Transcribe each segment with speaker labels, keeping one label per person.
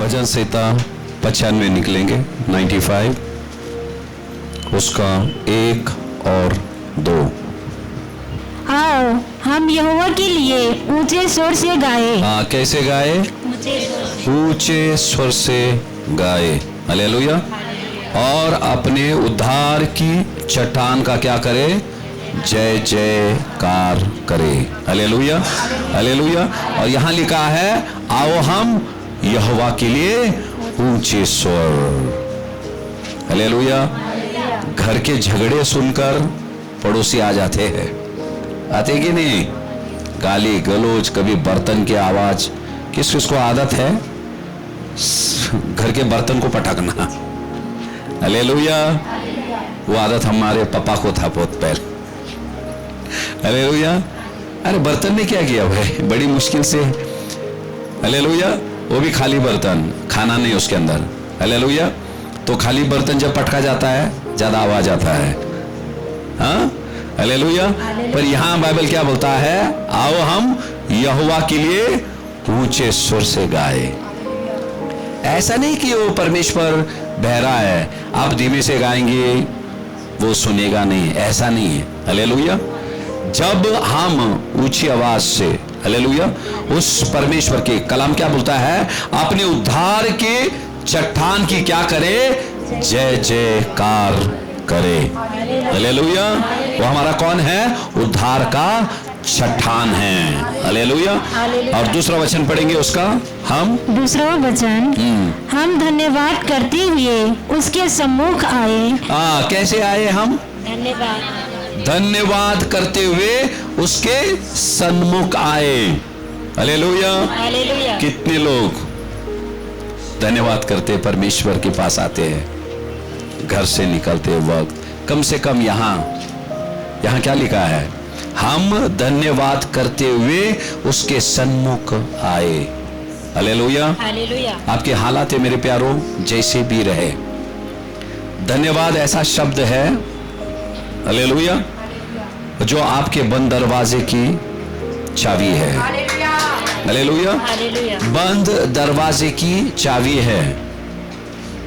Speaker 1: भजन संहिता 95 निकलेंगे, 95, उसका 1 और 2।
Speaker 2: आओ हम यहोवा के लिए ऊंचे स्वर से गाए।
Speaker 1: हाँ, कैसे गाए? ऊंचे स्वर से गाए। हालेलुया। और अपने उद्धार की चट्टान का क्या करे? जय जयकार करे। Hallelujah, hallelujah. और यहाँ लिखा है, आओ हम यहोवा के लिए ऊंचे स्वर। हालेलुया। घर के झगड़े सुनकर पड़ोसी आ जाते हैं, आते कि नहीं? गाली गलोच, कभी बर्तन की आवाज। किस किस को आदत है घर के बर्तन को पटकना? हालेलुया। वो आदत हमारे पापा को था बहुत पहले। हालेलुया। अरे बर्तन ने क्या किया भाई, बड़ी मुश्किल से। हालेलुया। वो भी खाली बर्तन, खाना नहीं उसके अंदर। हालेलुया। तो खाली बर्तन जब पटका जाता है ज्यादा आवाज आता है। हाँ, हालेलुया। पर यहाँ बाइबल क्या बोलता है? आओ हम यहोवा के लिए ऊंचे सुर से गाए। ऐसा नहीं कि वो परमेश्वर बहरा है, आप धीमे से गाएंगे वो सुनेगा नहीं, ऐसा नहीं है। हालेलुया। जब हम ऊंची आवाज से, हालेलुया, उस परमेश्वर के कलाम क्या बोलता है? अपने उद्धार के चट्टान की क्या करे? जय जयकार करे। हालेलुया। वो हमारा कौन है? उद्धार का चट्टान है। हालेलुया। और दूसरा वचन पढ़ेंगे उसका, हम
Speaker 2: दूसरा वचन, हम धन्यवाद करते हुए उसके सम्मुख आए।
Speaker 1: कैसे आए हम? धन्यवाद करते हुए उसके सन्मुख आए। हालेलुया।
Speaker 2: हालेलुया।
Speaker 1: कितने लोग धन्यवाद करते परमेश्वर के पास आते हैं घर से निकलते वक्त? कम से कम यहाँ क्या लिखा है? हम धन्यवाद करते हुए उसके सन्मुख आए। हालेलुया।
Speaker 2: हालेलुया।
Speaker 1: आपके हालात है मेरे प्यारों जैसे भी रहे, धन्यवाद ऐसा शब्द है, हालेलुया, जो आपके बंद दरवाजे की चाबी है। हालेलुया। बंद दरवाजे की चाबी है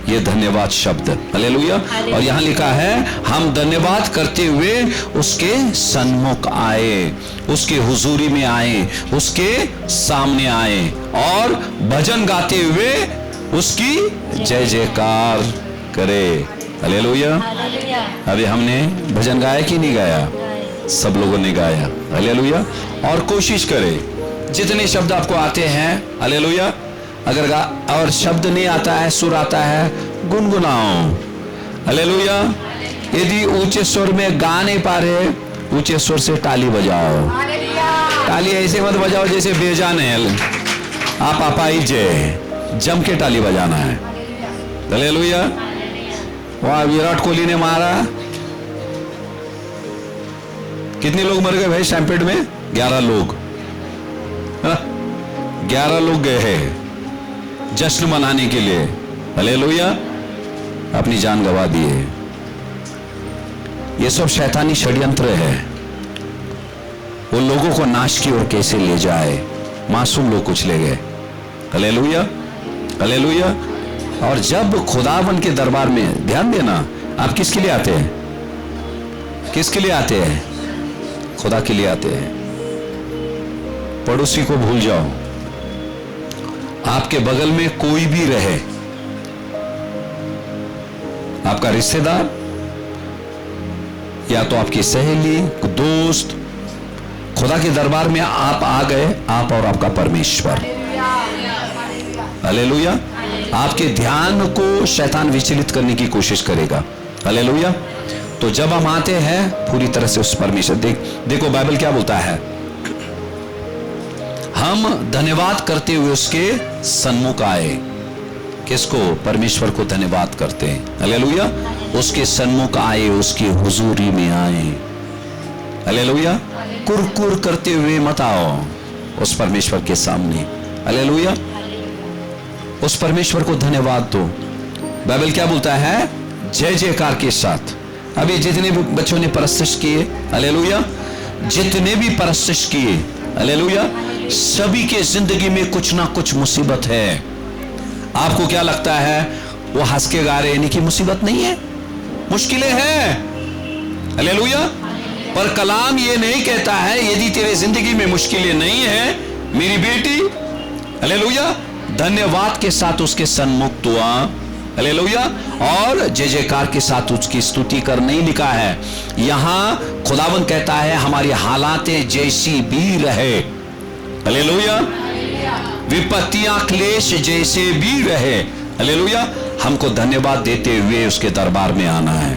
Speaker 1: ये धन्यवाद शब्द। हालेलुया। और यहाँ लिखा है, हम धन्यवाद करते हुए उसके सन्मुख आए, उसके हुजूरी में आए, उसके सामने आए और भजन गाते हुए उसकी जय जयकार करे। हालेलुया। अभी हमने भजन गाया कि नहीं गाया? सब लोगों ने गाया। हालेलुया। और कोशिश करें जितने शब्द आपको आते हैं, हालेलुया, अगर और शब्द नहीं आता है, सुर आता है, गुनगुनाओ। हालेलुया। यदि ऊंचे स्वर में गा नहीं पा रहे, ऊंचे स्वर से ताली बजाओ। ताली ऐसे मत बजाओ जैसे बेजान है। आप आपाइजे जम के ताली बजाना है। हालेलुया। वहां विराट कोहली ने मारा, कितने लोग मर गए भाई स्टैम्पेड में? 11 लोग। 11 लोग गए हैं जश्न मनाने के लिए। हालेलुया। अपनी जान गंवा दिए। ये सब शैतानी षड्यंत्र है, वो लोगों को नाश की ओर कैसे ले जाए। मासूम लोग कुछ ले गए। Hallelujah, hallelujah. और जब खुदावन के दरबार में, ध्यान देना, आप किसके लिए आते हैं? किसके लिए आते हैं? खुदा के लिए आते हैं। पड़ोसी को भूल जाओ, आपके बगल में कोई भी रहे, आपका रिश्तेदार या तो आपकी सहेली, दोस्त, खुदा के दरबार में आप आ गए, आप और आपका परमेश्वर। हालेलुया। आपके ध्यान को शैतान विचलित करने की कोशिश करेगा। हालेलुया। तो जब हम आते हैं पूरी तरह से उस परमेश्वर, देखो बाइबल क्या बोलता है, हम धन्यवाद करते हुए उसके सन्मुख आए। किसको? परमेश्वर को धन्यवाद करते हैं। हालेलुया। उसके सन्मुख आए, उसकी हुजूरी में आए। हालेलुया। कुरकुर करते हुए मत आओ उस परमेश्वर के सामने। हालेलुया। उस परमेश्वर को धन्यवाद दो। बाइबल क्या बोलता है? जय जयकार के साथ। अभी जितने भी बच्चों ने परस्तिश किए, हालेलुया, जितने भी परस्तिश किए, हालेलुया, सभी के जिंदगी में कुछ ना कुछ मुसीबत है। आपको क्या लगता है वो हंस के गा रहे, यानी कि मुसीबत नहीं है, मुश्किलें हैं। हालेलुया। पर कलाम ये नहीं कहता है यदि तेरे जिंदगी में मुश्किलें नहीं है मेरी बेटी, हालेलुया, धन्यवाद के साथ उसके सन्मुख दुआ, हालेलुया, और जय जयकार के साथ उसकी स्तुति कर। नहीं लिखा है यहां, खुदावन कहता है हमारी हालातें जैसी भी रहे, हालेलुया, विपत्तियां क्लेश जैसे भी रहे, हालेलुया, हमको धन्यवाद देते हुए उसके दरबार में आना है,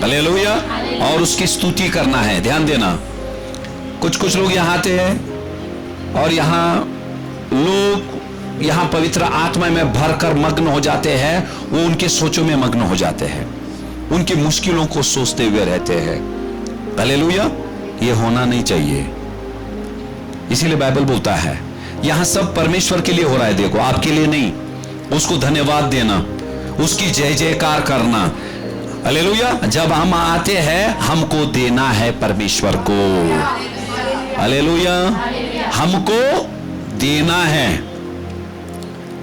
Speaker 1: हालेलुया, और उसकी स्तुति करना है। ध्यान देना, कुछ लोग यहां आते हैं और लोग यहां पवित्र आत्मा में भरकर मग्न हो जाते हैं, वो उनके सोचों में मग्न हो जाते हैं, उनकी मुश्किलों को सोचते हुए रहते हैं, हालेलुया, ये होना नहीं चाहिए। इसीलिए बाइबल बोलता है यहां सब परमेश्वर के लिए हो रहा है, देखो आपके लिए नहीं, उसको धन्यवाद देना, उसकी जय जयकार करना, हालेलुया। जब हम आते हैं हमको देना है परमेश्वर को, हालेलुया, हमको देना है।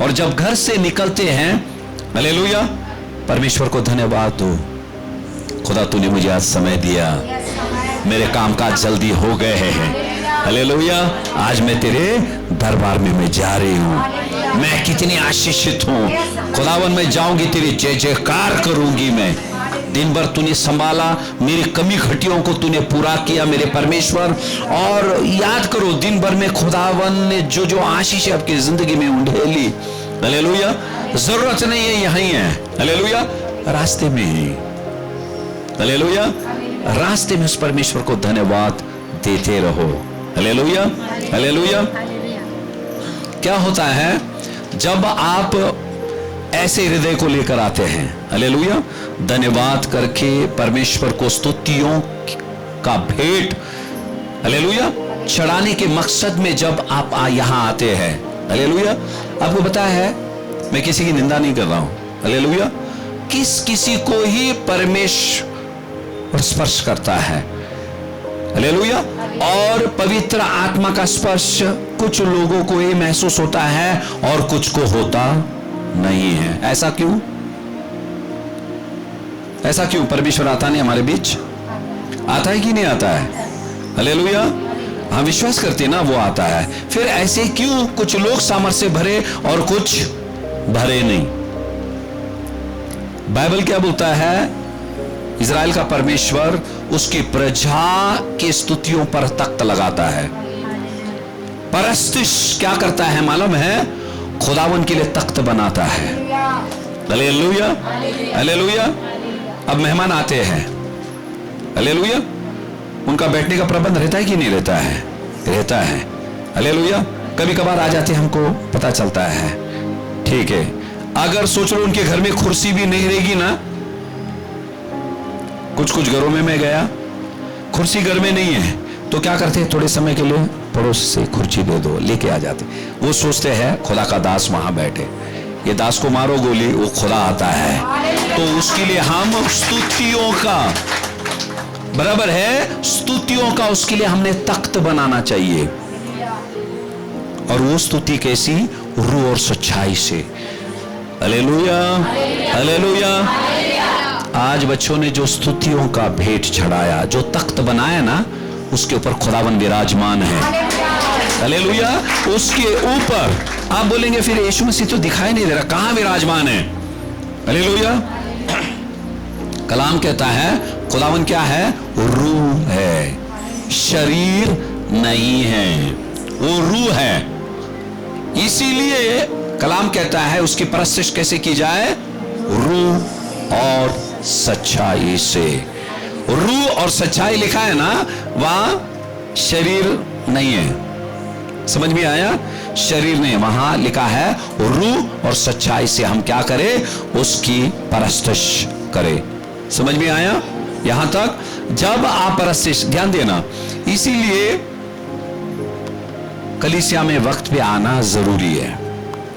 Speaker 1: और जब घर से निकलते हैं, हालेलुया, परमेश्वर को धन्यवाद दो, खुदा तूने मुझे आज समय दिया, मेरे कामकाज जल्दी हो गए हैं, हालेलुया, आज मैं तेरे दरबार में मैं जा रही हूं, मैं कितनी आशीषित हूं, खुदावन मैं जाऊंगी तेरी जय जयकार करूंगी, मैं दिन भर तूने संभाला, मेरी कमी घटियों को तूने पूरा किया मेरे परमेश्वर। और याद करो दिन भर में खुदावन ने जो जो आशीष आपकी जिंदगी में उंडेली, हालेलुया, जरूरत नहीं है यहीं है, हालेलुया, रास्ते में ही, हालेलुया, रास्ते में उस परमेश्वर को धन्यवाद देते रहो, हालेलुया, हालेलुया। क्या होता है जब आप ऐसे हृदय को लेकर आते हैं, हालेलुया, धन्यवाद करके परमेश्वर को स्तुतियों का भेंट, हालेलुया, चढ़ाने के मकसद में जब आप यहां आते हैं, हालेलुया, आपको पता है मैं किसी की निंदा नहीं कर रहा हूं, हालेलुया, किसी को ही परमेश्वर स्पर्श करता है, हालेलुया, और पवित्र आत्मा का स्पर्श कुछ लोगों को ही महसूस होता है और कुछ को होता नहीं है। ऐसा क्यों? ऐसा क्यों? परमेश्वर आता नहीं हमारे बीच? आता है कि नहीं आता है? हालेलुया, हम विश्वास करते हैं ना वो आता है। फिर ऐसे क्यों कुछ लोग सामर्थ्य से भरे और कुछ भरे नहीं? बाइबल क्या बोलता है? इज़राइल का परमेश्वर उसकी प्रजा की स्तुतियों पर तख्त लगाता है। परस्तिश क्या करता है मालूम है? खुदावन के लिए तख्त बनाता है। Hallelujah, hallelujah. अब मेहमान आते हैं, हालेलुया, उनका बैठने का प्रबंध रहता है कि नहीं रहता है? रहता है, हालेलुया। कभी कभार आ जाते हैं, हमको पता चलता है, ठीक है। अगर सोच लो उनके घर में कुर्सी भी नहीं रहेगी ना, कुछ घरों में मैं गया, कुर्सी घर में नहीं है तो क्या करते हैं? थोड़े समय के लिए पड़ोस से कुर्सी दे दो, लेके आ जाते। वो सोचते हैं खुदा का दास वहां बैठे, ये दास को मारो गोली, वो खुदा आता है। तो उसके लिए हम स्तुतियों का, बराबर है, स्तुतियों का उसके लिए हमने तख्त बनाना चाहिए। और वो स्तुति कैसी? रूह और सच्चाई से। Hallelujah, hallelujah. आज बच्चों ने जो स्तुतियों का भेंट चढ़ाया, जो तख्त बनाया ना, उसके ऊपर खुदावन विराजमान है। हालेलुया। उसके ऊपर आप बोलेंगे फिर यीशु मसीह तो दिखाई नहीं दे रहा, कहां विराजमान है? हालेलुया। कलाम कहता है खुदावन क्या है? रूह है, शरीर नहीं है, वो रूह है। इसीलिए कलाम कहता है उसकी परस्तिश कैसे की जाए? रूह और सच्चाई से। रूह और सच्चाई लिखा है ना, वहां शरीर नहीं है। समझ में आया? शरीर नहीं, वहां लिखा है रूह और सच्चाई से हम क्या करें? उसकी परस्तिश करें। समझ में आया? यहां तक जब आप परस्तिश, ध्यान देना, इसीलिए कलीसिया में वक्त पे आना जरूरी है।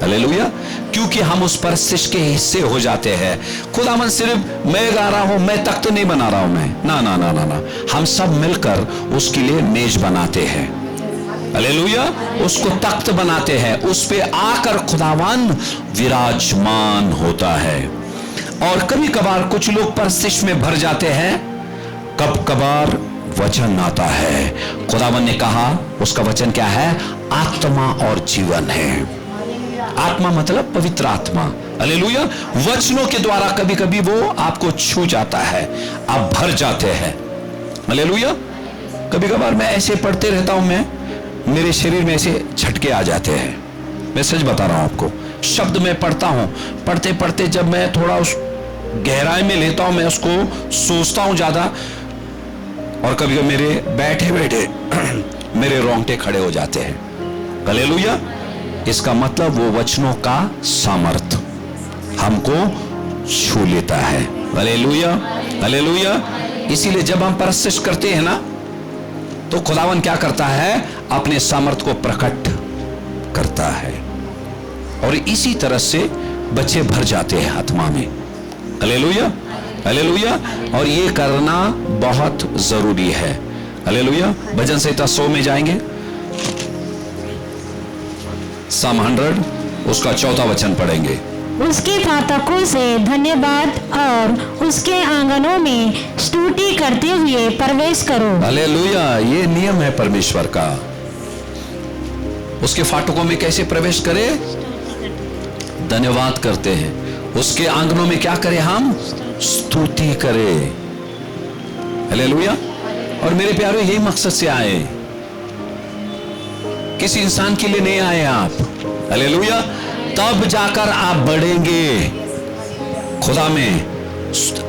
Speaker 1: हालेलुया। क्योंकि हम उस परस्तिश के हिस्से हो जाते हैं। खुदावन सिर्फ मैं गा रहा हूं, मैं तख्त नहीं बना रहा हूं, मैं ना ना ना ना ना, हम सब मिलकर उसके लिए मेज बनाते हैं। हालेलुया। उसको तख्त बनाते हैं, उस पे आकर खुदावन विराजमान होता है। और कभी कभार कुछ लोग परस्तिश में भर जाते हैं, कब कभार वचन आता है। खुदावन ने कहा, उसका वचन क्या है? आत्मा और जीवन है। आत्मा मतलब पवित्र आत्मा। हालेलुया। वचनों के द्वारा कभी कभी वो आपको छू जाता है, आप भर जाते हैं। हालेलुया। कभी कभार मैं ऐसे पढ़ते रहता हूं, मेरे शरीर में ऐसे झटके आ जाते हैं। मैं सच बता रहा हूं आपको, शब्द में पढ़ता हूं, पढ़ते पढ़ते जब मैं थोड़ा उस गहराई में लेता हूं, मैं उसको सोचता हूं ज्यादा, और कभी कभी मेरे बैठे बैठे मेरे रोंगटे खड़े हो जाते हैं। हालेलुया। इसका मतलब वो वचनों का सामर्थ हमको छू लेता है। Hallelujah, hallelujah. इसीलिए जब हम परस्तिश करते हैं ना, तो खुदावन क्या करता है? अपने सामर्थ को प्रकट करता है, और इसी तरह से बच्चे भर जाते हैं आत्मा में। Hallelujah, hallelujah. और ये करना बहुत जरूरी है। हालेलुया। भजन संहिता 100 में जाएंगे, साम 100, उसका 4था वचन पढ़ेंगे।
Speaker 2: उसके फाटकों से धन्यवाद और उसके आंगनों में स्तुति करते हुए प्रवेश करो।
Speaker 1: हालेलुया। ये नियम है परमेश्वर का। उसके फाटकों में कैसे प्रवेश करें? धन्यवाद करते हैं। उसके आंगनों में क्या करें? हम स्तुति करें। हालेलुया। और मेरे प्यारे, यही मकसद से आए, किसी इंसान के लिए नहीं आए आप। हालेलुया। तब जाकर आप बढ़ेंगे खुदा में।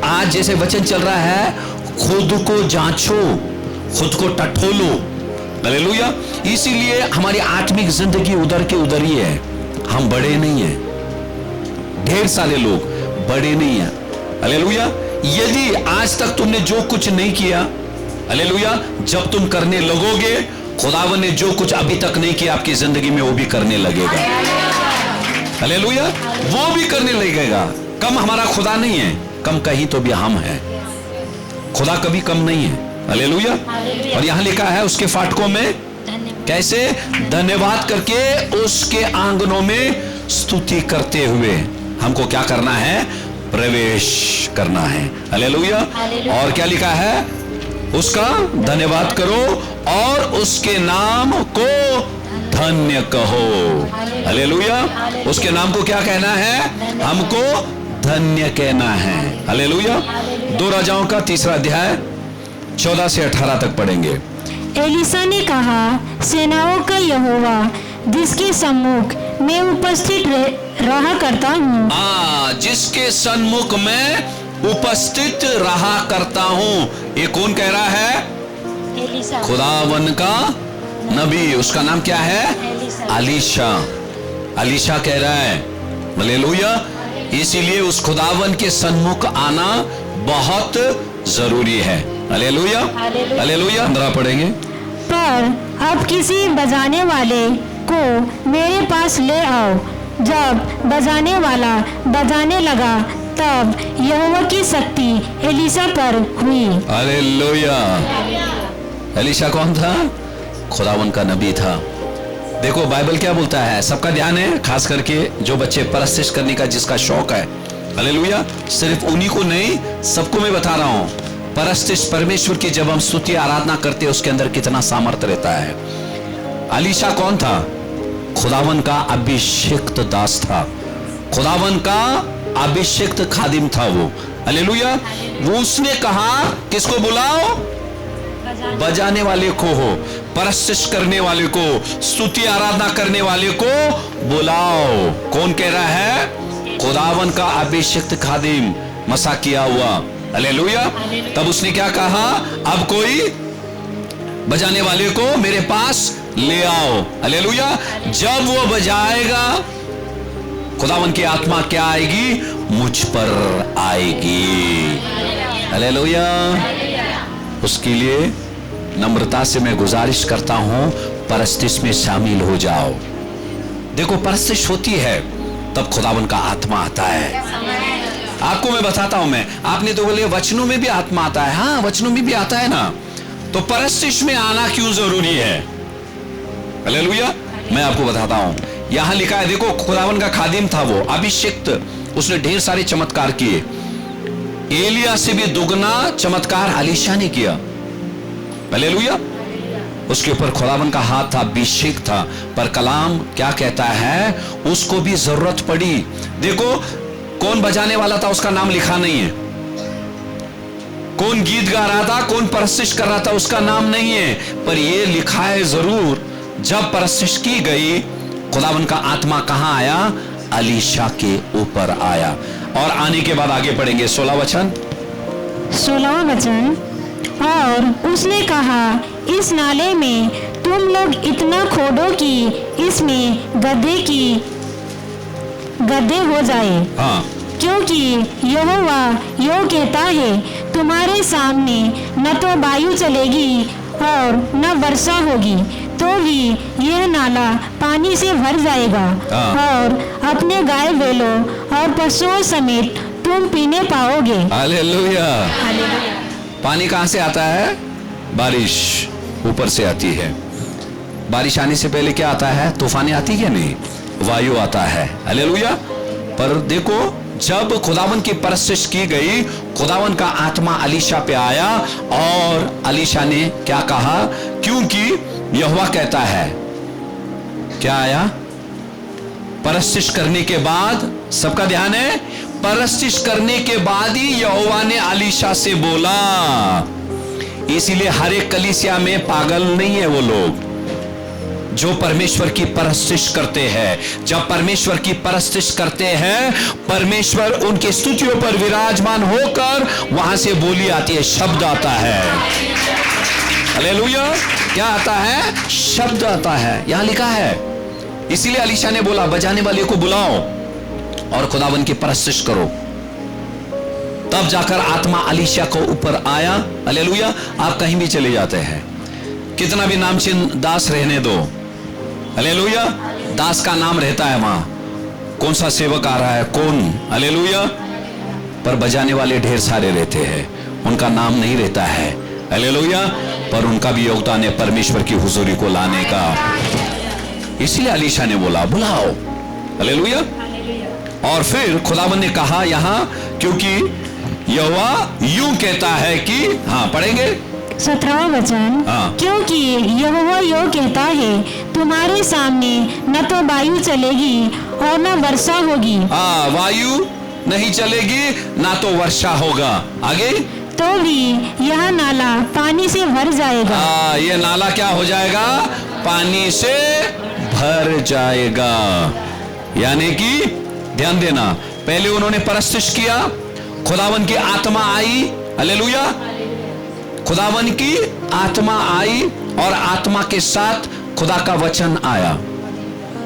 Speaker 1: आज जैसे वचन चल रहा है, खुद को जांचो, खुद को टटोलो। हालेलुया। इसीलिए हमारी आत्मिक जिंदगी उधर के उधर ही है, हम बड़े नहीं हैं। ढेर सारे लोग बड़े नहीं हैं। हालेलुया। यदि आज तक तुमने जो कुछ नहीं किया, हालेलुया, जब तुम करने लगोगे, खुदावन ने जो कुछ अभी तक नहीं किया आपकी जिंदगी में, वो भी करने लगेगा। हालेलुया। वो भी करने लगेगा। कम हमारा खुदा नहीं है, कम कहीं तो भी हम हैं। खुदा कभी कम नहीं है। हालेलुया। और यहां लिखा है, उसके फाटकों में कैसे? धन्यवाद करके उसके आंगनों में स्तुति करते हुए हमको क्या करना है? प्रवेश करना है। हालेलुया। और क्या लिखा है? उसका धन्यवाद करो और उसके नाम को धन्य कहो। हालेलुया। उसके नाम को क्या कहना है? हमको धन्य कहना है। हालेलुया। 2 राजाओं का 3रा अध्याय 14 से 18 तक पढ़ेंगे।
Speaker 2: एलिशा ने कहा, सेनाओं का यहोवा जिसके सम्मुख मैं उपस्थित रहा करता हूँ,
Speaker 1: जिसके सन्मुख में उपस्थित रहा करता हूँ। ये कौन कह रहा है?
Speaker 2: एलिशा।
Speaker 1: खुदावन का नबी। उसका नाम क्या है? एलीशा। एलीशा कह रहा है। हालेलुया। इसीलिए उस खुदावन के सन्मुख आना बहुत जरूरी है। Hallelujah, hallelujah. 15 पढ़ेंगे।
Speaker 2: पर अब किसी बजाने वाले को मेरे पास ले आओ। जब बजाने वाला बजाने लगा, तब यहोवा की शक्ति एलिशा पर हुई।
Speaker 1: हालेलुया। एलीशा कौन था? खुदावन का नबी था। देखो बाइबल क्या बोलता है, सबका ध्यान है, खास करके जो बच्चे परस्तिश करने का जिसका शौक है। हालेलुया। सिर्फ उन्हीं को नहीं, सबको मैं बता रहा हूं, परस्तिश परमेश्वर की जब हम स्तुति आराधना करते हैं, उसके अंदर कितना सामर्थ्य रहता है। एलीशा कौन था? खुदावन का अभिषिक्त दास था, खुदावन का अभिषिक्त खादिम था वो। हालेलुया। वो उसने कहा, किसको बुलाओ? बजाने वाले को हो, परस्तिश करने वाले को, स्तुति आराधना करने वाले को बुलाओ। कौन कह रहा है? खुदावन का अभिषिक्त खादिम, मसा किया हुआ। हालेलुया। तब उसने क्या कहा? अब कोई बजाने वाले को मेरे पास ले आओ। हालेलुया। जब वो बजाएगा, खुदावन की आत्मा क्या आएगी? मुझ पर आएगी। हालेलुया। उसके लिए नम्रता से मैं गुजारिश करता हूं, परस्तिश में शामिल हो जाओ। देखो परस्तिश होती है तब खुदावन का आत्मा आता है। आपको मैं बताता हूं, आपने तो बोले वचनों में भी आत्मा आता है। हाँ, वचनों में भी आता है ना। तो परस्तिश में आना क्यों जरूरी है? हालेलुया। मैं आपको बताता हूं, यहां लिखा है, देखो खुदावन का खादिम था वो, अभिषिक्त, उसने ढेर सारे चमत्कार किए। एलिया से भी दुगना चमत्कार एलीशा ने किया। हालेलुया। उसके ऊपर खुदावन का हाथ था, अभिषेक था, पर कलाम क्या कहता है, उसको भी जरूरत पड़ी। देखो कौन बजाने वाला था उसका नाम लिखा नहीं है, कौन गीत गा रहा था, कौन परस्तिश कर रहा था उसका नाम नहीं है, पर यह लिखा है जरूर, जब परस्तिश की गई खुदावन का आत्मा कहां आया, एलीशा के ऊपर आया। और आने के बाद आगे पढ़ेंगे 16 वचन।
Speaker 2: 16वां वचन, और उसने कहा, इस नाले में तुम लोग इतना खोदो कि इसमें गड्ढे हो जाए।
Speaker 1: हाँ,
Speaker 2: क्योंकि यहोवा यो कहता है, तुम्हारे सामने न तो वायु चलेगी और न वर्षा होगी, तो भी यह नाला पानी से भर जाएगा, और अपने गाय बैलों और पशुओं समेत तुम पीने पाओगे।
Speaker 1: हालेलुया। पानी कहां से आता है, बारिश ऊपर से आती है। बारिश आने से पहले क्या आता है, तूफान आती है नहीं, वायु आता है। हालेलुया। पर देखो जब खुदावन की परस्तिश की गई, खुदावन का आत्मा एलीशा पे आया, और एलीशा ने क्या कहा, क्योंकि यहोवा कहता है, क्या आया, परस्तिश करने के बाद, सबका ध्यान है, परस्तिश करने के बाद ही यहोवा ने एलीशा से बोला। इसीलिए हर एक कलीसिया में पागल नहीं है वो लोग जो परमेश्वर की परस्तिश करते हैं। जब परमेश्वर की परस्तिश करते हैं, परमेश्वर उनके स्तुतियों पर विराजमान होकर वहां से बोली आती है, शब्द आता है। हालेलुया। क्या आता है, शब्द आता है, यहां लिखा है। इसीलिए एलीशा ने बोला, बजाने वाले को बुलाओ और खुदावन की परस्तिश करो। तब जाकर आत्मा एलीशा को ऊपर आया। हालेलुया। आप कहीं भी चले जाते हैं, कितना भी नामचीन दास रहने दो, हालेलुया, दास का नाम रहता है वहां, कौन सा सेवक आ रहा है, कौन, हालेलुया, पर बजाने वाले ढेर सारे रहते हैं, उनका नाम नहीं रहता है। हालेलुया। पर उनका भी योगदान है परमेश्वर की हुजूरी को लाने का। इसलिए एलीशा ने बोला, बुलाओ। हालेलुया। और फिर खुदावन ने कहा यहां, क्योंकि यहोवा यूं कहता है कि, हाँ पढ़ेंगे
Speaker 2: 17वां वचन, क्योंकि यहोवा यो कहता है, तुम्हारे सामने न तो वायु चलेगी और न वर्षा होगी।
Speaker 1: हाँ, वायु नहीं चलेगी ना तो वर्षा होगा। आगे,
Speaker 2: तो भी यह नाला पानी से भर जाएगा।
Speaker 1: ये नाला क्या हो जाएगा, पानी से भर जाएगा। यानी कि ध्यान देना, पहले उन्होंने परस्तिश किया, खुदावन की आत्मा आई। हालेलुया। खुदावन की आत्मा आई और आत्मा के साथ खुदा का वचन आया।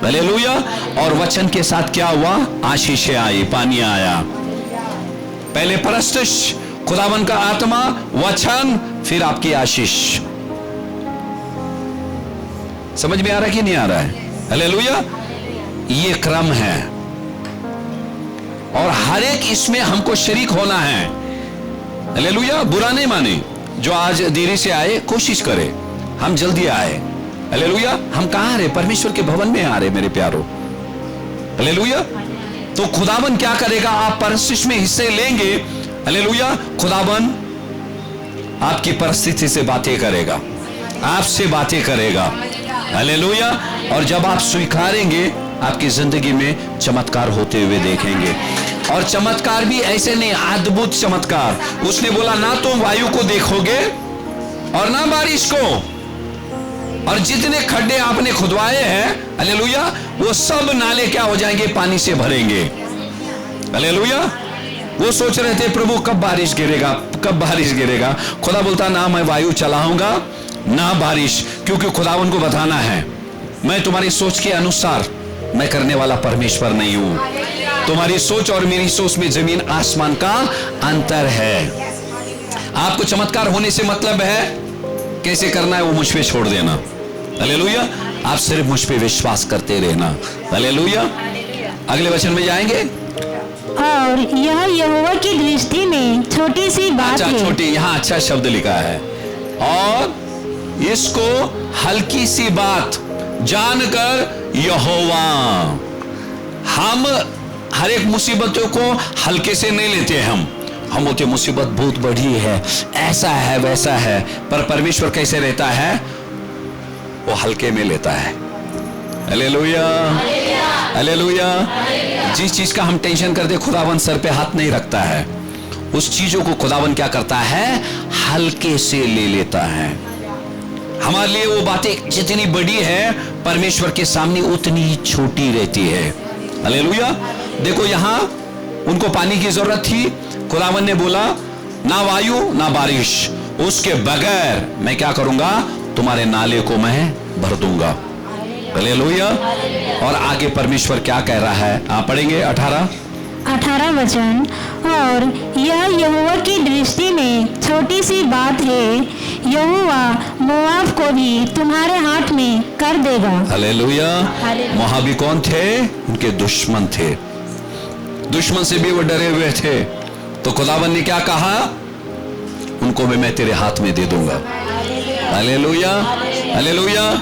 Speaker 1: हालेलुया। और वचन के साथ क्या हुआ, आशीषें आई, पानी आया। पहले परस्तिश, खुदावन का आत्मा, वचन, फिर आपकी आशीष। समझ में आ रहा है कि नहीं आ रहा है? हालेलुया। ये क्रम है और हर एक इसमें हमको शरीक होना है। हालेलुया। बुरा नहीं माने, जो आज देरी से आए कोशिश करे हम जल्दी आए। हालेलुया। हम कहां आ रहे, परमेश्वर के भवन में आ रहे मेरे प्यारो। हालेलुया। तो खुदावन क्या करेगा, आप परस्तिश में हिस्से लेंगे। हालेलुया। खुदावन आपकी परिस्थिति से बातें करेगा, आपसे बातें करेगा। हालेलुया। और जब आप स्वीकारेंगे, आपकी जिंदगी में चमत्कार होते हुए देखेंगे। और चमत्कार भी ऐसे नहीं, अद्भुत चमत्कार। उसने बोला, ना तो वायु को देखोगे और ना बारिश को, और जितने खड्डे आपने खुदवाए हैं, हालेलुया, वो सब नाले क्या हो जाएंगे, पानी से भरेंगे। हालेलुया। वो सोच रहे थे, प्रभु कब बारिश गिरेगा, कब बारिश गिरेगा। खुदा बोलता, ना मैं वायु चलाऊंगा ना बारिश, क्योंकि खुदावन को बताना है, मैं तुम्हारी सोच के अनुसार मैं करने वाला परमेश्वर नहीं हूं। तुम्हारी सोच और मेरी सोच में जमीन आसमान का अंतर है। आपको चमत्कार होने से मतलब है, कैसे करना है वो मुझ पे छोड़ देना। हालेलुया। आप सिर्फ मुझ पे विश्वास करते रहना। हालेलुया। अगले वचन में जाएंगे।
Speaker 2: और यह यहोवा की दृष्टि में छोटी सी बात है।
Speaker 1: छोटी, यहाँ अच्छा शब्द लिखा है, और इसको हल्की सी बात, जानकर यहोवा। हम हर एक मुसीबतों को हल्के से नहीं लेते। हम बोलते मुसीबत बहुत बड़ी है, ऐसा है वैसा है, पर परमेश्वर कैसे रहता है? वो हल्के में लेता है। Hallelujah, hallelujah. जिस चीज का हम टेंशन करते, खुदावन सर पे हाथ नहीं रखता है। उस चीजों को खुदावन क्या करता है? हल्के से ले लेता है। हमारे लिए वो बातें जितनी बड़ी है, परमेश्वर के सामने उतनी ही छोटी रहती है। हालेलुया। देखो यहां उनको पानी की जरूरत थी, खुदावन ने बोला ना वायु ना बारिश, उसके बगैर मैं क्या करूंगा? तुम्हारे नाले को मैं भर दूंगा। हालेलुया। और आगे परमेश्वर क्या कह रहा है? आप पढ़ेंगे 18
Speaker 2: वचन। और यह यहोवा की दृष्टि में छोटी सी बात है, यहोवा मोआब को भी तुम्हारे हाथ में कर देगा।
Speaker 1: हालेलुया। मोआबी कौन थे? उनके दुश्मन थे। दुश्मन से भी वो डरे हुए थे। तो खुदावन ने क्या कहा? उनको भी मैं तेरे हाथ में दे दूंगा। Hallelujah, hallelujah.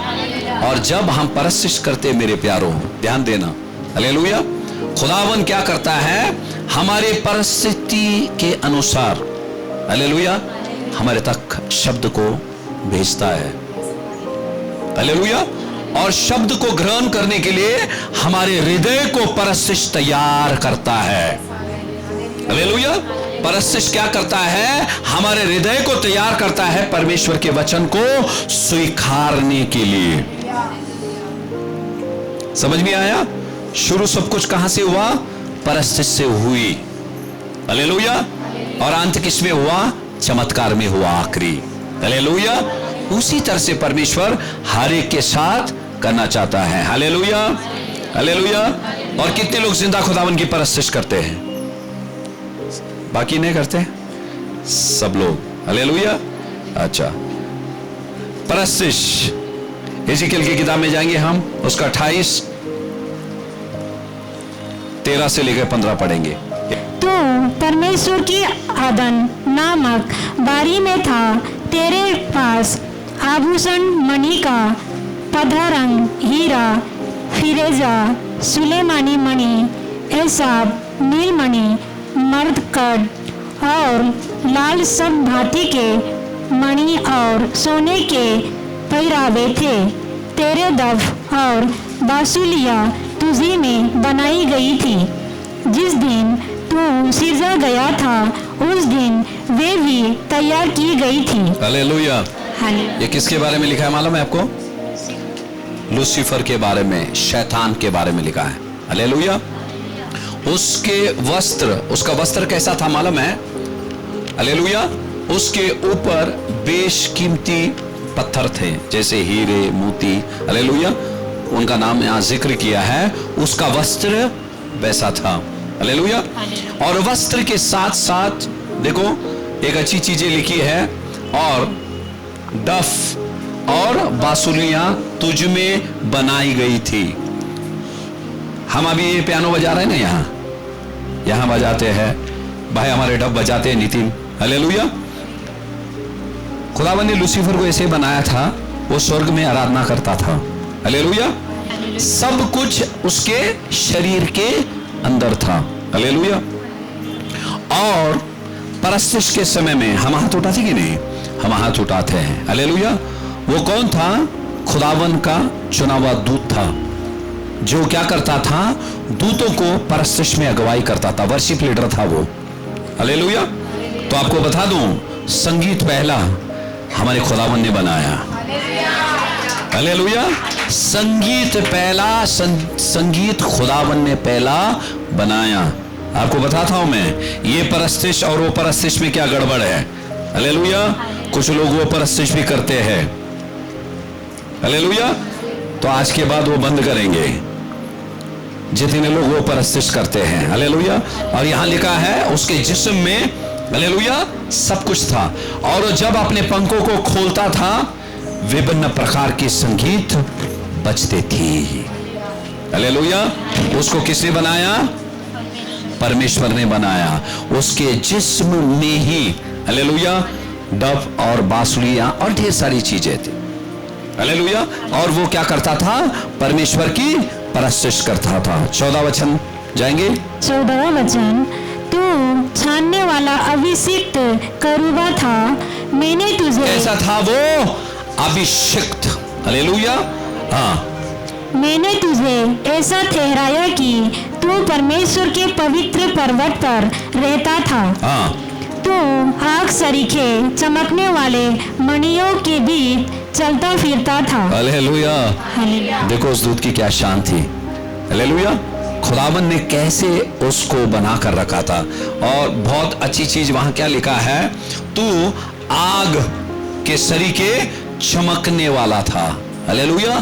Speaker 1: और जब हम परस्तिश करते मेरे प्यारों, ध्यान देना, हालेलुया, खुदावन क्या करता है? हमारे परिस्थिति के अनुसार, हालेलुया, हमारे तक शब्द को भेजता है। हालेलुया। और शब्द को ग्रहण करने के लिए हमारे हृदय को परस्तिश तैयार करता है। हालेलुया। परस्तिश क्या करता है? हमारे हृदय को तैयार करता है परमेश्वर के वचन को स्वीकारने के लिए। समझ में आया? शुरू सब कुछ कहां से हुआ? परस्तिश से हुई। हालेलुया। और अंत किसमें हुआ? चमत्कार में हुआ आखिरी। हालेलुया। उसी तरह से परमेश्वर हर एक के साथ करना चाहता है। Hallelujah, hallelujah. और कितने लोग जिंदा खुदावन की परस्तिश करते हैं? बाकी नहीं करते? सब लोग। हालेलुया। अच्छा, परस्तिश एजिकल की किताब में जाएंगे हम, उसका 28:13 से लेकर 15 पढ़ेंगे।
Speaker 2: तो परमेश्वर की आदन नामक बारी में था, तेरे पास आभूषण मणि का, पद्मरंग, हीरा, फिरेजा, सुलेमानी मणि, एसाब, नीलमणि, मरकत और लाल सब भांति के मणि और सोने के पहरावे थे। तेरे दफ और बांसुलियाँ तुझी में बनाई गई थी। जिस दिन तू सिरजा गया था, उस दिन वे भी तैयार की गई थी।
Speaker 1: हालेलुया। ये किसके बारे में लिखा है मालूम है आपको? लूसीफर के बारे में, शैतान के बारे में लिखा है। हालेलुया। उसके वस्त्र, उसका वस्त्र कैसा था मालूम है? हालेलुया। उसके ऊपर बेशकीमती पत्थर थे, जैसे हीरे, मोती। हालेलुया। उनका नाम यहाँ जिक्र किया है। उसका वस्त्र वैसा था। हालेलुया। और वस्त्र के साथ साथ देखो एक अच्छी चीजें लिखी है, और डफ और बांसुलियां तुझ में बनाई गई थी। हम अभी ये पियानो बजा रहे हैं ना, यहां बजाते हैं भाई, हमारे डफ बजाते हैं नितिन। हालेलुया। खुदावन ने लूसीफर को ऐसे बनाया था, वो स्वर्ग में आराधना करता था। हालेलुया। सब कुछ उसके शरीर के अंदर था। हालेलुया। और परस्तिश के समय में हम हाथ उठाते कि नहीं? हम हाथ उठाते हैं। हालेलुया। वो कौन था? खुदावन का चुना हुआ दूत था, जो क्या करता था? दूतों को परस्तिश में अगुवाई करता था। वर्शिप लीडर था वो। हालेलुया। तो आपको बता दूं, संगीत पहला हमारे खुदावन ने बनाया। हालेलुया। संगीत पहला, संगीत खुदावन ने पहला बनाया। आपको बताता हूं मैं, ये परस्तिश और वो परस्तिश में क्या गड़बड़ है। हालेलुया। कुछ लोग वो परस्तिश भी करते हैं। हालेलुया। तो आज के बाद वो बंद करेंगे, जितने लोग वो परस्तिश करते हैं। हालेलुया। और यहां लिखा है उसके जिस्म में, हालेलुया, सब कुछ था। और जब अपने पंखों को खोलता था, विभिन्न प्रकार के संगीत बजते थे। हालेलुया। उसको किसने बनाया? परमेश्वर ने बनाया। उसके जिस्म में ही, हालेलुया, डफ और बांसुलियां और ढेर सारी चीजें थी। हालेलुया। और वो क्या करता था? परमेश्वर की परस्तिश करता था। 14 वचन जाएंगे।
Speaker 2: 14वां वचन, तू छानने वाला अभिषिक्त करूबा था, मैंने तुझे
Speaker 1: कैसा था वो? अभिषिक्त। हालेलुया। हाँ,
Speaker 2: मैंने तुझे ऐसा ठहराया कि तू परमेश्वर के पवित्र पर्वत पर रहता था।
Speaker 1: हाँ,
Speaker 2: तू आग सरीखे चमकने वाले मणियों के बीच चलता फिरता था।
Speaker 1: हालेलुया।
Speaker 2: हालेलुया।
Speaker 1: देखो उस दूत की क्या शान थी। हालेलुया। खुदावन ने कैसे उसको बना कर रखा था। और बहुत अच्छी चीज वहां क्या लिखा है? तू आग के सरीखे चमकने वाला था। हालेलुया।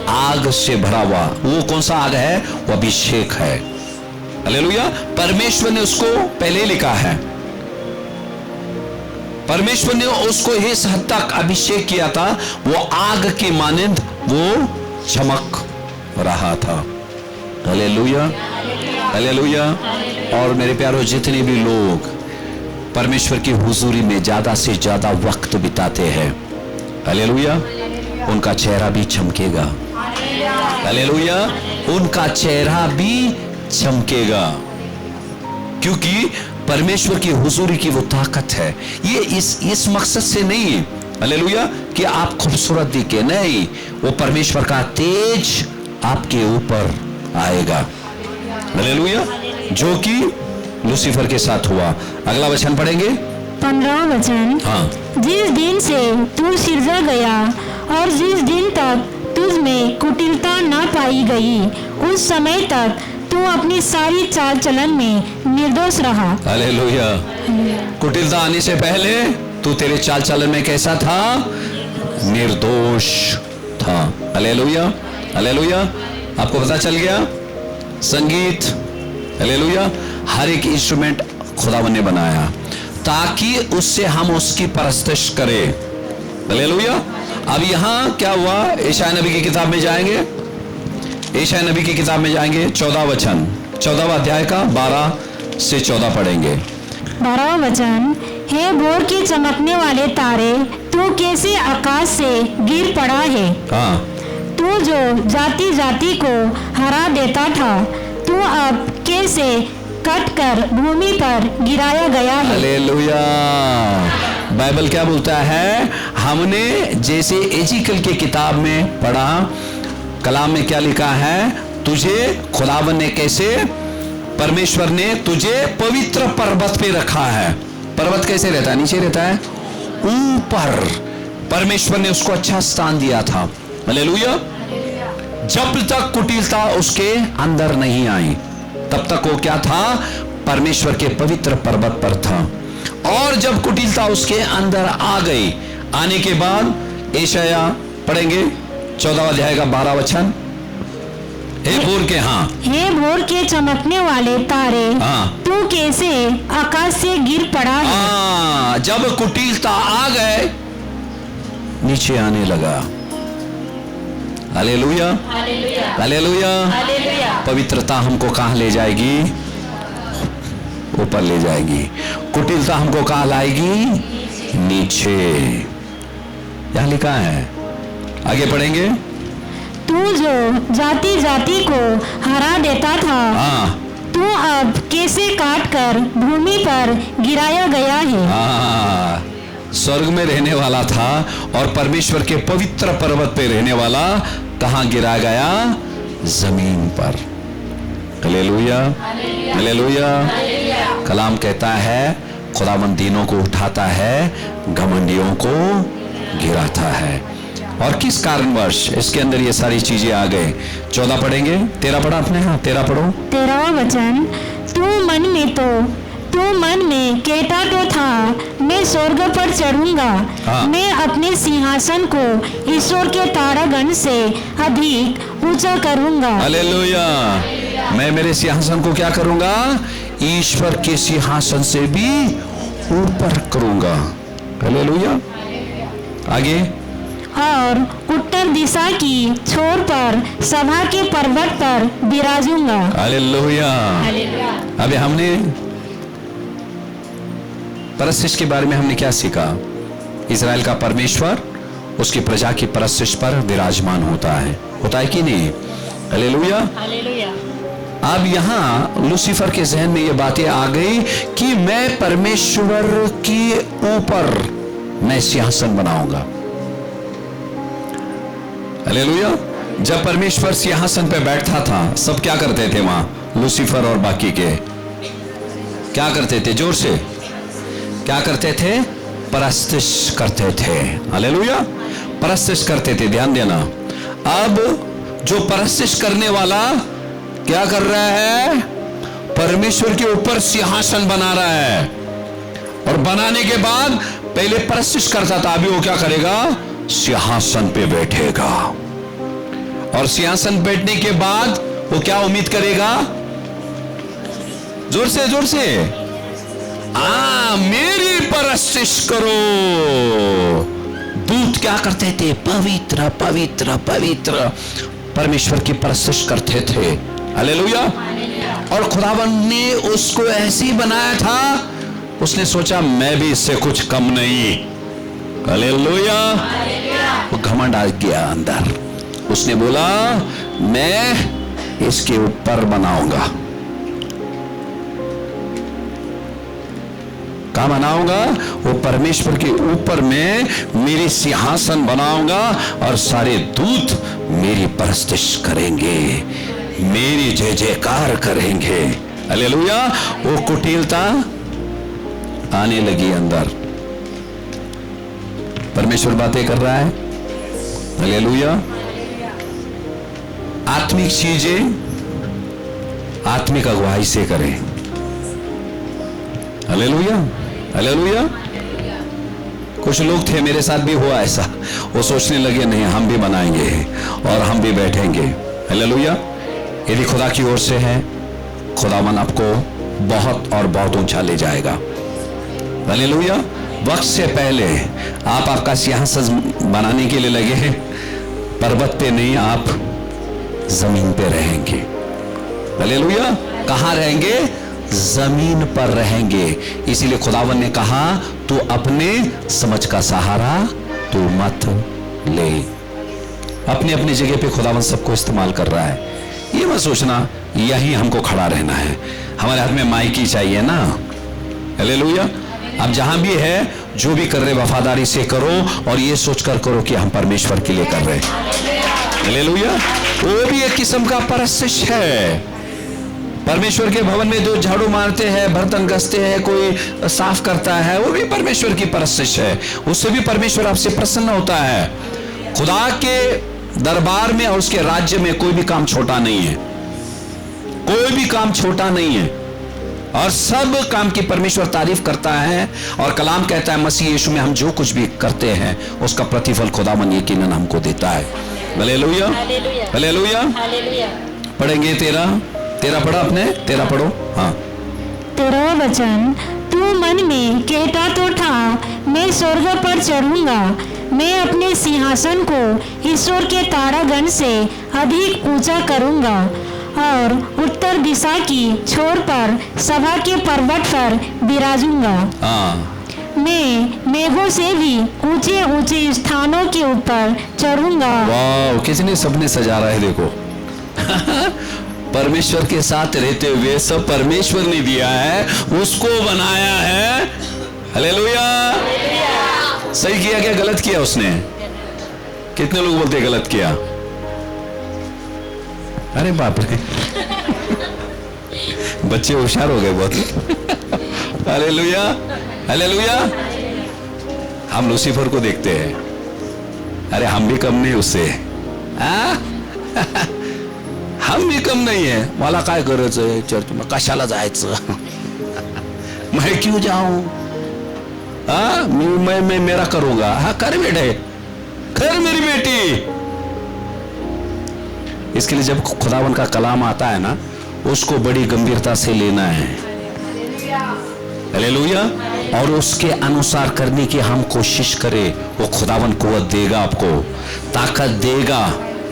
Speaker 1: आग से भरा हुआ। वो कौन सा आग है? वो अभिषेक है। हालेलुया। परमेश्वर ने उसको पहले लिखा है। परमेश्वर ने उसको इस हद तक अभिषेक किया था, वो आग के मानंद वो चमक रहा था। हालेलुया। हालेलुया। और मेरे प्यारों, जितने भी लोग परमेश्वर की हुजूरी में ज्यादा से ज्यादा वक्त बिताते हैं, हालेलुया, उनका चेहरा भी चमकेगा। हालेलुया। उनका चेहरा भी चमकेगा, क्योंकि परमेश्वर की हुजूरी की वो ताकत है। ये इस मकसद से नहीं है, हालेलुया, कि आप खूबसूरत दिखे, नहीं, वो परमेश्वर का तेज आपके ऊपर आएगा। हालेलुया। जो कि लूसीफर के साथ हुआ। अगला वचन पढ़ेंगे।
Speaker 2: 15वां वचन,
Speaker 1: हाँ,
Speaker 2: जिस दिन से तू सिरजा गया और जिस दिन तक तुझ में कुटिलता न पाई गई, उस समय तक तू अपनी सारी चाल चलन में निर्दोष रहा।
Speaker 1: हालेलुया। कुटिलता आने से पहले तू तेरे चाल चलन में कैसा था? निर्दोष था। हालेलुया। हालेलुया। आपको पता चल गया? संगीत, हालेलुया, हर एक इंस्ट्रूमेंट खुदावन ने बनाया ताकि उससे हम उसकी परस्तिश करें। हालेलुया। अब यहां क्या हुआ? यशायाह नबी की किताब में जाएंगे। यशायाह नबी की किताब में जाएंगे। 14 वचन, 14वां अध्याय का 12 से 14 पढ़ेंगे।
Speaker 2: 12वां वचन, हे भोर के चमकने वाले तारे, तू कैसे आकाश से गिर पड़ा है।
Speaker 1: हाँ,
Speaker 2: तू जो जाति जाति को हरा देता था, तू अब कैसे कट कर भूमि पर गिराया गया है।
Speaker 1: हालेलुया। बाइबल क्या बोलता है? हमने जैसे एजिकल की किताब में पढ़ा, कलाम में क्या लिखा है? तुझे खुदावन ने कैसे, परमेश्वर ने तुझे पवित्र पर्वत पे रखा है। पर्वत कैसे रहता है? नीचे रहता है, ऊपर। परमेश्वर ने उसको अच्छा स्थान दिया था। हालेलुया। जब तक कुटिलता उसके अंदर नहीं आई, तब तक वो क्या था? परमेश्वर के पवित्र पर्वत पर था। और जब कुटिलता उसके अंदर आ गई, आने के बाद यशायाह पढ़ेंगे 14 अध्याय का 12 वचन। हे भोर के, हाँ,
Speaker 2: हे भोर के चमकने वाले तारे,
Speaker 1: हाँ,
Speaker 2: तू कैसे आकाश से गिर पड़ा है।
Speaker 1: हाँ, जब कुटिलता आ गए, नीचे आने लगा। हालेलुया। हालेलुया। पवित्रता हमको कहां ले जाएगी? ऊपर ले जाएगी। कुटिलता हमको कहां लाएगी? नीचे। यहां लिखा है, आगे पढ़ेंगे।
Speaker 2: तू जो जाति जाति को हरा देता था,
Speaker 1: हाँ,
Speaker 2: तू अब कैसे काट कर भूमि पर गिराया गया है।
Speaker 1: हाँ, स्वर्ग में रहने वाला था और परमेश्वर के पवित्र पर्वत पे रहने वाला कहां गिरा गया? जमीन पर। हालेलुया। हालेलुया। कलाम कहता है, खुदावंद दीनों को उठाता है, घमंडियों को गिराता है। और किस कारणवश इसके अंदर ये सारी चीजें आ गए? 14 पढ़ेंगे। 13 पढ़ा आपने? हाँ, 13 पढ़ो।
Speaker 2: 13वां वचन, तू मन में कहता तो था, मैं स्वर्ग पर चढ़ूंगा,
Speaker 1: हाँ।
Speaker 2: मैं अपने सिंहासन को ईश्वर के तारागण से अधिक ऊंचा करूंगा।
Speaker 1: हालेलुया। मैं मेरे सिंहासन को क्या करूंगा? ईश्वर के सिंहासन से भी ऊपर करूंगा। हालेलुया। आगे,
Speaker 2: और उत्तर दिशा की छोर पर सभा के पर्वत पर विराजूंगा।
Speaker 1: हालेलुया। अभी हमने परस्तिश के बारे में हमने क्या सीखा? इजराइल का परमेश्वर उसकी प्रजा की परस्तिश पर विराजमान होता है कि नहीं? हालेलुया।
Speaker 2: हालेलुया।
Speaker 1: अब यहां लूसीफर के जहन में ये बातें आ गई कि मैं परमेश्वर के ऊपर मैं सिंहासन बनाऊंगा। हालेलुया। जब परमेश्वर सिंहासन पे बैठता था, सब क्या करते थे वहां? लूसीफर और बाकी के क्या करते थे? जोर से क्या करते थे? परस्तिश करते थे। हालेलुया। परस्तिश करते थे। ध्यान देना, अब जो परस्तिश करने वाला क्या कर रहा है? परमेश्वर के ऊपर सिंहासन बना रहा है, और बनाने के बाद पहले परस्तिश करता था, अभी वो क्या करेगा? सिंहासन पे बैठेगा, और सिंहासन बैठने के बाद वो क्या उम्मीद करेगा? जोर से, जोर से, मेरी परस्तिश करो। दूत क्या करते थे? पवित्र पवित्र पवित्र परमेश्वर की परस्तिश करते थे। हालेलुया। और खुदावंद ने उसको ऐसे ही बनाया था, उसने सोचा मैं भी इससे कुछ कम नहीं। हालेलुया। वो घमंड आ गया अंदर, उसने बोला मैं इसके ऊपर बनाऊंगा। क्या बनाऊंगा? वो परमेश्वर के ऊपर में मेरी सिंहासन बनाऊंगा, और सारे दूत मेरी परस्तिश करेंगे, मेरी जय जयकार करेंगे। हालेलुया। वो कुटिलता आने लगी अंदर। परमेश्वर बातें कर रहा है। हालेलुया। आत्मिक चीजें आत्मिक अगुवाई से करें। हालेलुया। हालेलुया। कुछ लोग थे, मेरे साथ भी हुआ ऐसा, वो सोचने लगे नहीं हम भी बनाएंगे और हम भी बैठेंगे। हालेलुया। यदि खुदा की ओर से है, खुदावन आपको बहुत और बहुत ऊंचा ले जाएगा। हालेलुया। वक्त से पहले आप आपका सिंहासन बनाने के लिए लगे हैं, पर्वत पे नहीं, आप जमीन पे रहेंगे। हालेलुया। कहां रहेंगे? जमीन पर रहेंगे। इसीलिए खुदावन ने कहा तू अपने समझ का सहारा तू मत ले। अपनी अपनी जगह पे खुदावन सबको इस्तेमाल कर रहा है। ये मत सोचना यही हमको खड़ा रहना है, हमारे हाथ में माइक ही चाहिए ना। हालेलुया। अब जहां भी है, जो भी कर रहे वफादारी से करो, और ये सोचकर करो कि हम परमेश्वर के लिए कर रहे हैं। हालेलुया। वो भी एक किस्म का परस्तिश है। परमेश्वर के भवन में जो झाड़ू मारते हैं, बर्तन घसते हैं, कोई साफ करता है, वो भी परमेश्वर की परस्तिश है। उससे भी परमेश्वर आपसे प्रसन्न होता है। खुदा के दरबार में और उसके राज्य में कोई भी काम छोटा नहीं है, कोई भी काम छोटा नहीं है, और सब काम की परमेश्वर तारीफ करता है। और कलाम कहता है मसीह यीशु में हम जो कुछ भी करते हैं उसका प्रतिफल खुदावन यकीनन हमको देता है। हालेलुया। हालेलुया। पढ़ेंगे 13 पढ़ा आपने? 13 पढ़ो। हाँ।
Speaker 2: 13वां वचन, तू मन में कहता तो था मैं स्वर्ग पर चढ़ूंगा, मैं अपने सिंहासन को ईश्वर के तारागण से अधिक ऊंचा करूंगा, और उत्तर दिशा की छोर पर सभा के पर्वत पर विराजूंगा। मैं मेघों से भी ऊंचे ऊंचे स्थानों के ऊपर चढ़ूंगा।
Speaker 1: वाह, किसने सबने सजा रहा है देखो। परमेश्वर के साथ रहते हुए सब परमेश्वर ने दिया है, उसको बनाया है। हालेलुया। सही किया क्या गलत किया उसने? कितने लोग बोलते गलत किया? अरे बाप रे, बच्चे होशियार हो गए बहुत। हालेलुया। हालेलुया। हम लूसीफर को देखते हैं, अरे हम भी कम नहीं उससे, हम भी कम नहीं है। मला काय करायचं चर्च में, कशाला जायचं, मैं क्यों जाऊं, मैं मेरा करूंगा। हाँ कर बेटे, कर मेरी बेटी। इसके लिए जब खुदावन का कलाम आता है ना, उसको बड़ी गंभीरता से लेना है। हालेलुया। और उसके अनुसार करने की हम कोशिश करें, वो खुदावन कुव्वत देगा, आपको ताकत देगा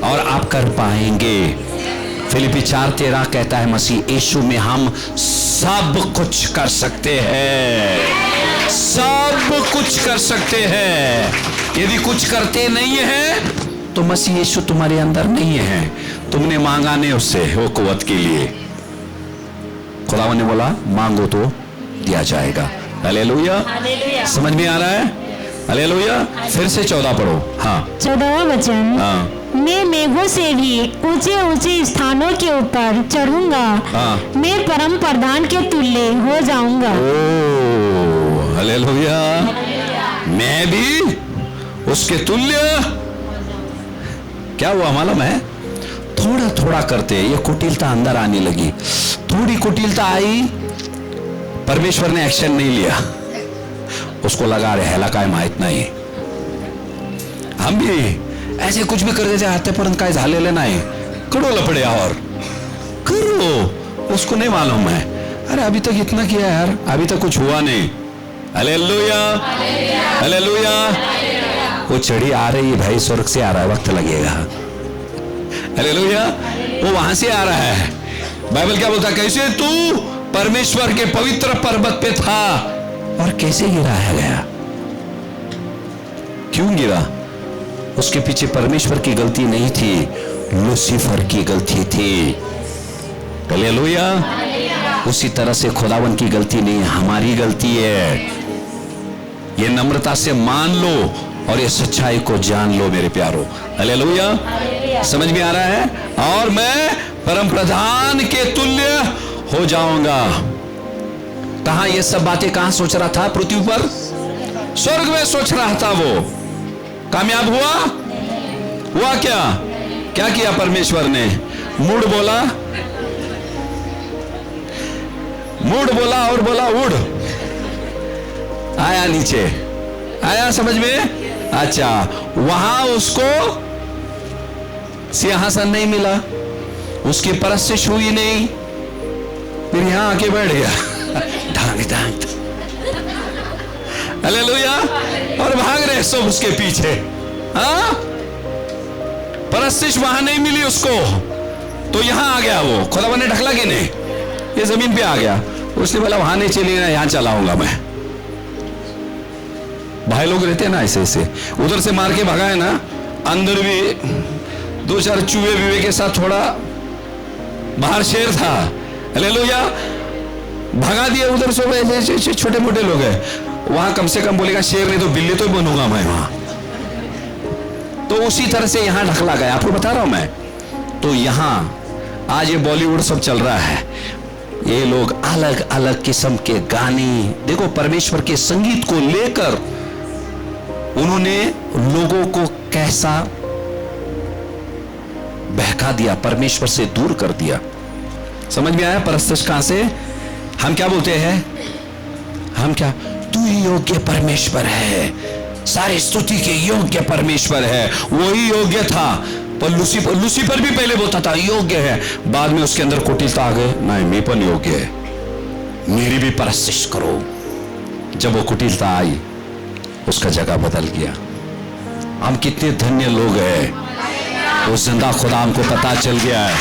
Speaker 1: और आप कर पाएंगे। फिलिपी 4:13 कहता है मसीह यीशु में हम सब कुछ कर सकते हैं, सब कुछ कर सकते हैं। यदि कुछ करते नहीं है तो मसीह यीशु तुम्हारे अंदर नहीं है, तुमने मांगा नहीं उससे वो कुव्वत के लिए। खुदावन ने बोला मांगो तो दिया जाएगा। हालेलुया। समझ में आ रहा है? हालेलुया। फिर से 14 पढ़ो। हाँ
Speaker 2: 14वां वचन,
Speaker 1: हाँ
Speaker 2: मैं मेघों से भी ऊंचे ऊंचे स्थानों के ऊपर चढ़ूंगा,
Speaker 1: हाँ।
Speaker 2: मैं परम प्रधान के तुल्य हो जाऊंगा।
Speaker 1: ओ हालेलुया। मैं भी उसके तुल्य। क्या हुआ मालूम है? थोड़ा थोड़ा करते ये कुटिलता अंदर आने लगी। थोड़ी कुटिलता आई, परमेश्वर ने एक्शन नहीं लिया, उसको लगा रहे हेला काय माहित नाही। हम भी ऐसे कुछ भी कर देते आतापर्यंत काय झालेलं नाही, करो लपड़े और करो, उसको नहीं मालूम है। अरे अभी तक इतना किया यार, अभी तक कुछ हुआ नहीं। Hallelujah hallelujah. वो चढ़ी आ रही है भाई, स्वर्ग से आ रहा है, वक्त लगेगा। हालेलुया। वो वहां से आ रहा है। बाइबल क्या बोलता है? कैसे तू परमेश्वर के पवित्र पर्वत पे था और कैसे गिराया गया? क्यों गिरा? उसके पीछे परमेश्वर की गलती नहीं थी, लूसीफर की गलती थी। हालेलुया। उसी तरह से खुदावन की गलती नहीं, हमारी गलती है। ये नम्रता से मान लो और ये सच्चाई को जान लो मेरे प्यारो। हालेलुया। समझ में आ रहा है? और मैं परम प्रधान के तुल्य हो जाऊंगा। कहां ये सब बातें कहां सोच रहा था? पृथ्वी पर, स्वर्ग में सोच रहा था। वो कामयाब हुआ? हुआ क्या? क्या किया परमेश्वर ने? मुड़ बोला, मुड़ बोला और बोला उड़। आया नीचे, आया समझ में? अच्छा, वहां उसको सिंहासन नहीं मिला, उसकी परस्तिश हुई नहीं, फिर यहां आके बैठ गया ढांग ढांग। हालेलुया। और भाग रहे सब उसके पीछे। हाँ, परस्तिश वहां नहीं मिली उसको, तो यहां आ गया वो। खुदावन ने ढकला कि नहीं? ये जमीन पे आ गया। उसने बोला वहां नहीं चली ना, यहां चलाऊंगा मैं। भाई लोग रहते हैं ना ऐसे ऐसे, उधर से मार के भगा है ना, अंदर भी 2-4 चूहे बीवे के साथ, थोड़ा बाहर शेर था। हालेलुया। भगा दिए उधर से, छोटे मोटे लोग हैं वहां, कम से कम बोलेगा शेर नहीं तो बिल्ली तो बनूंगा मैं वहां। तो उसी तरह से यहां ढकला गया, आपको बता रहा हूं मैं। तो यहां आज ये बॉलीवुड सब चल रहा है, ये लोग अलग अलग किस्म के गाने, देखो परमेश्वर के संगीत को लेकर उन्होंने लोगों को कैसा बहका दिया, परमेश्वर से दूर कर दिया। समझ में आया? परस्तिश कहां से? हम क्या बोलते हैं? हम क्या, तू ही योग्य परमेश्वर है, सारी स्तुति के योग्य परमेश्वर है। वही योग्य था, पर लूसीफर भी पहले बोलता था योग्य है, बाद में उसके अंदर कुटिलता आ गए, नहीं मैं पण योग्य है, मेरी भी परस्तिश करो। जब वो कुटिलता आई, उसका जगह बदल गया। हम कितने धन्य लोग हैं, उस जिंदा खुदा हमको पता चल गया है,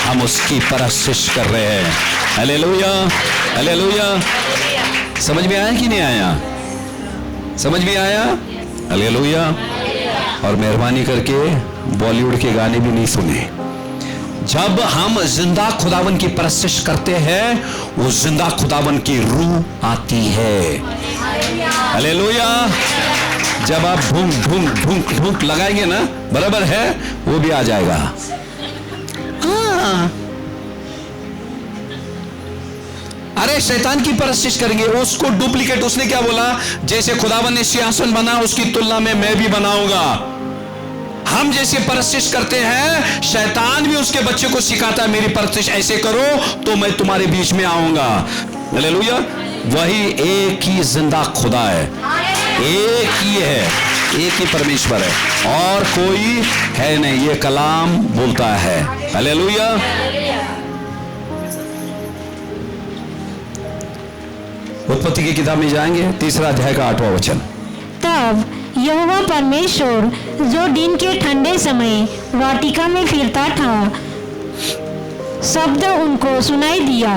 Speaker 1: हम उसकी परस्तिश कर रहे हैं। Hallelujah hallelujah. समझ में आया कि नहीं आया? समझ में आया? हालेलुया। और मेहरबानी करके बॉलीवुड के गाने भी नहीं सुने। जब हम जिंदा खुदावन की परस्तिश करते हैं, वो जिंदा खुदावन की रूह आती है। हालेलुया। जब आप भूख भूख भूख भूख लगाएंगे ना, बराबर है, वो भी आ जाएगा। हाँ। अरे शैतान की परस्तिश करेंगे, उसको डुप्लीकेट, उसने क्या बोला? जैसे खुदावन ने सिंहासन बना, उसकी तुलना में मैं भी बनाऊंगा। हम जैसे परस्तिश करते हैं, शैतान भी उसके बच्चे को सिखाता है, मेरी परस्तिश ऐसे करो तो मैं तुम्हारे बीच में आऊंगा। हालेलुया। वही एक ही जिंदा खुदा है, एक ही है, एक ही परमेश्वर है, और कोई है नहीं। ये कलाम बोलता है। हालेलुया। उत्पत्ति की किताब में जाएंगे, 3 अध्याय का 8वां वचन।
Speaker 2: तब यहोवा परमेश्वर जो दिन के ठंडे समय वाटिका में फिरता था, शब्द उनको सुनाई दिया।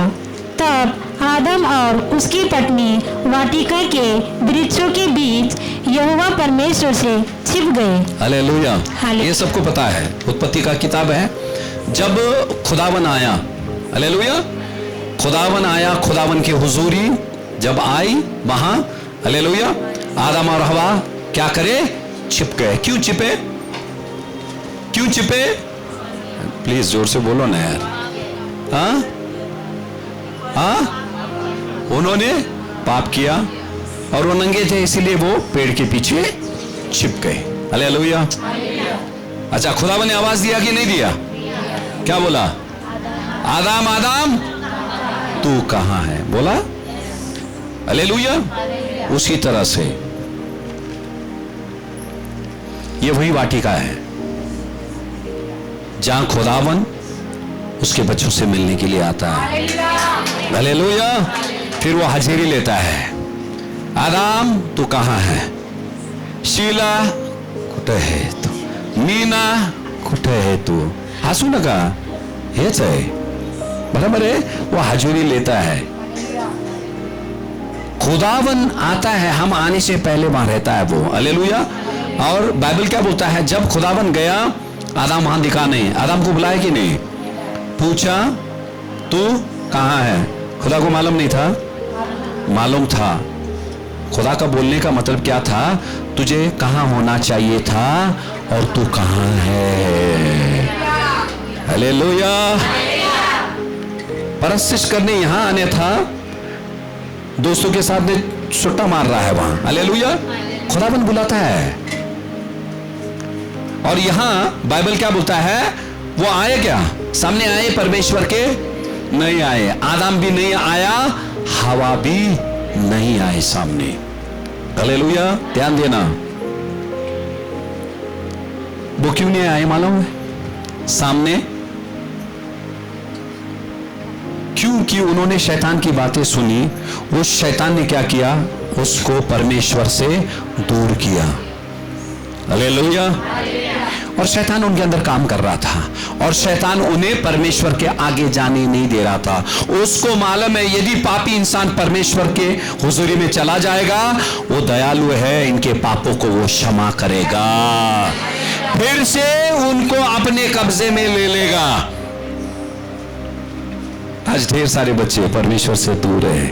Speaker 2: तब आदम और उसकी पत्नी वाटिका के वृक्षों के बीच यहोवा परमेश्वर से छिप गए।
Speaker 1: हालेलुया।
Speaker 2: हालेलुया।
Speaker 1: ये सबको पता है, उत्पत्ति का किताब है। जब खुदावन आया, हालेलुया, खुदावन आया, खुदावन की हुजूरी जब आई वहां, हालेलुया, आदम और हवा क्या करे? छिप गए। क्यों छिपे? क्यों छिपे? प्लीज जोर से बोलो ना यार। हाँ हाँ, उन्होंने पाप किया और वो नंगे थे, इसीलिए वो पेड़ के पीछे छिप गए। हालेलुया। अच्छा, खुदावन ने आवाज दिया कि नहीं दिया? क्या बोला? आदम आदम तू कहां है? बोला। हालेलुया। उसी तरह से ये वही वाटिका है जहां खुदावन उसके बच्चों से मिलने के लिए आता है। हालेलुया। फिर वो हाजिरी लेता है। आदम तू कहां है? शीला कुठे है तू? मीना कुठे है तू? हसू नका, हेच आहे, बराबर है। वो हाजिरी लेता है। खुदावन आता है, हम आने से पहले वहां रहता है वो। हालेलुया। और बाइबल क्या बोलता है? जब खुदावन गया, आदम वहां दिखा नहीं। आदम को बुलाया कि नहीं? पूछा तू कहां है? खुदा को मालूम नहीं था? मालूम था। खुदा का बोलने का मतलब क्या था? तुझे कहां होना चाहिए था और तू कहां है। हालेलुया। परस्तिश करने यहां आने था, दोस्तों के साथ में सुट्टा मार रहा है वहां। हालेलुया। खुदावन बुलाता है। और यहां बाइबल क्या बोलता है? वो आए क्या? सामने आए परमेश्वर के? नहीं आए। आदम भी नहीं आया, हवा भी नहीं आए सामने। हालेलुया। ध्यान देना, वो क्यों नहीं आए मालूम है? सामने क्योंकि उन्होंने शैतान की बातें सुनी। उस शैतान ने क्या किया? उसको परमेश्वर से दूर किया। हालेलुया। और शैतान उनके अंदर काम कर रहा था और शैतान उन्हें परमेश्वर के आगे जाने नहीं दे रहा था। उसको मालूम है यदि पापी इंसान परमेश्वर के हुजूरी में चला जाएगा, वो दयालु है, इनके पापों को वो क्षमा करेगा, फिर से उनको अपने कब्जे में ले लेगा। आज ढेर सारे बच्चे परमेश्वर से दूर है।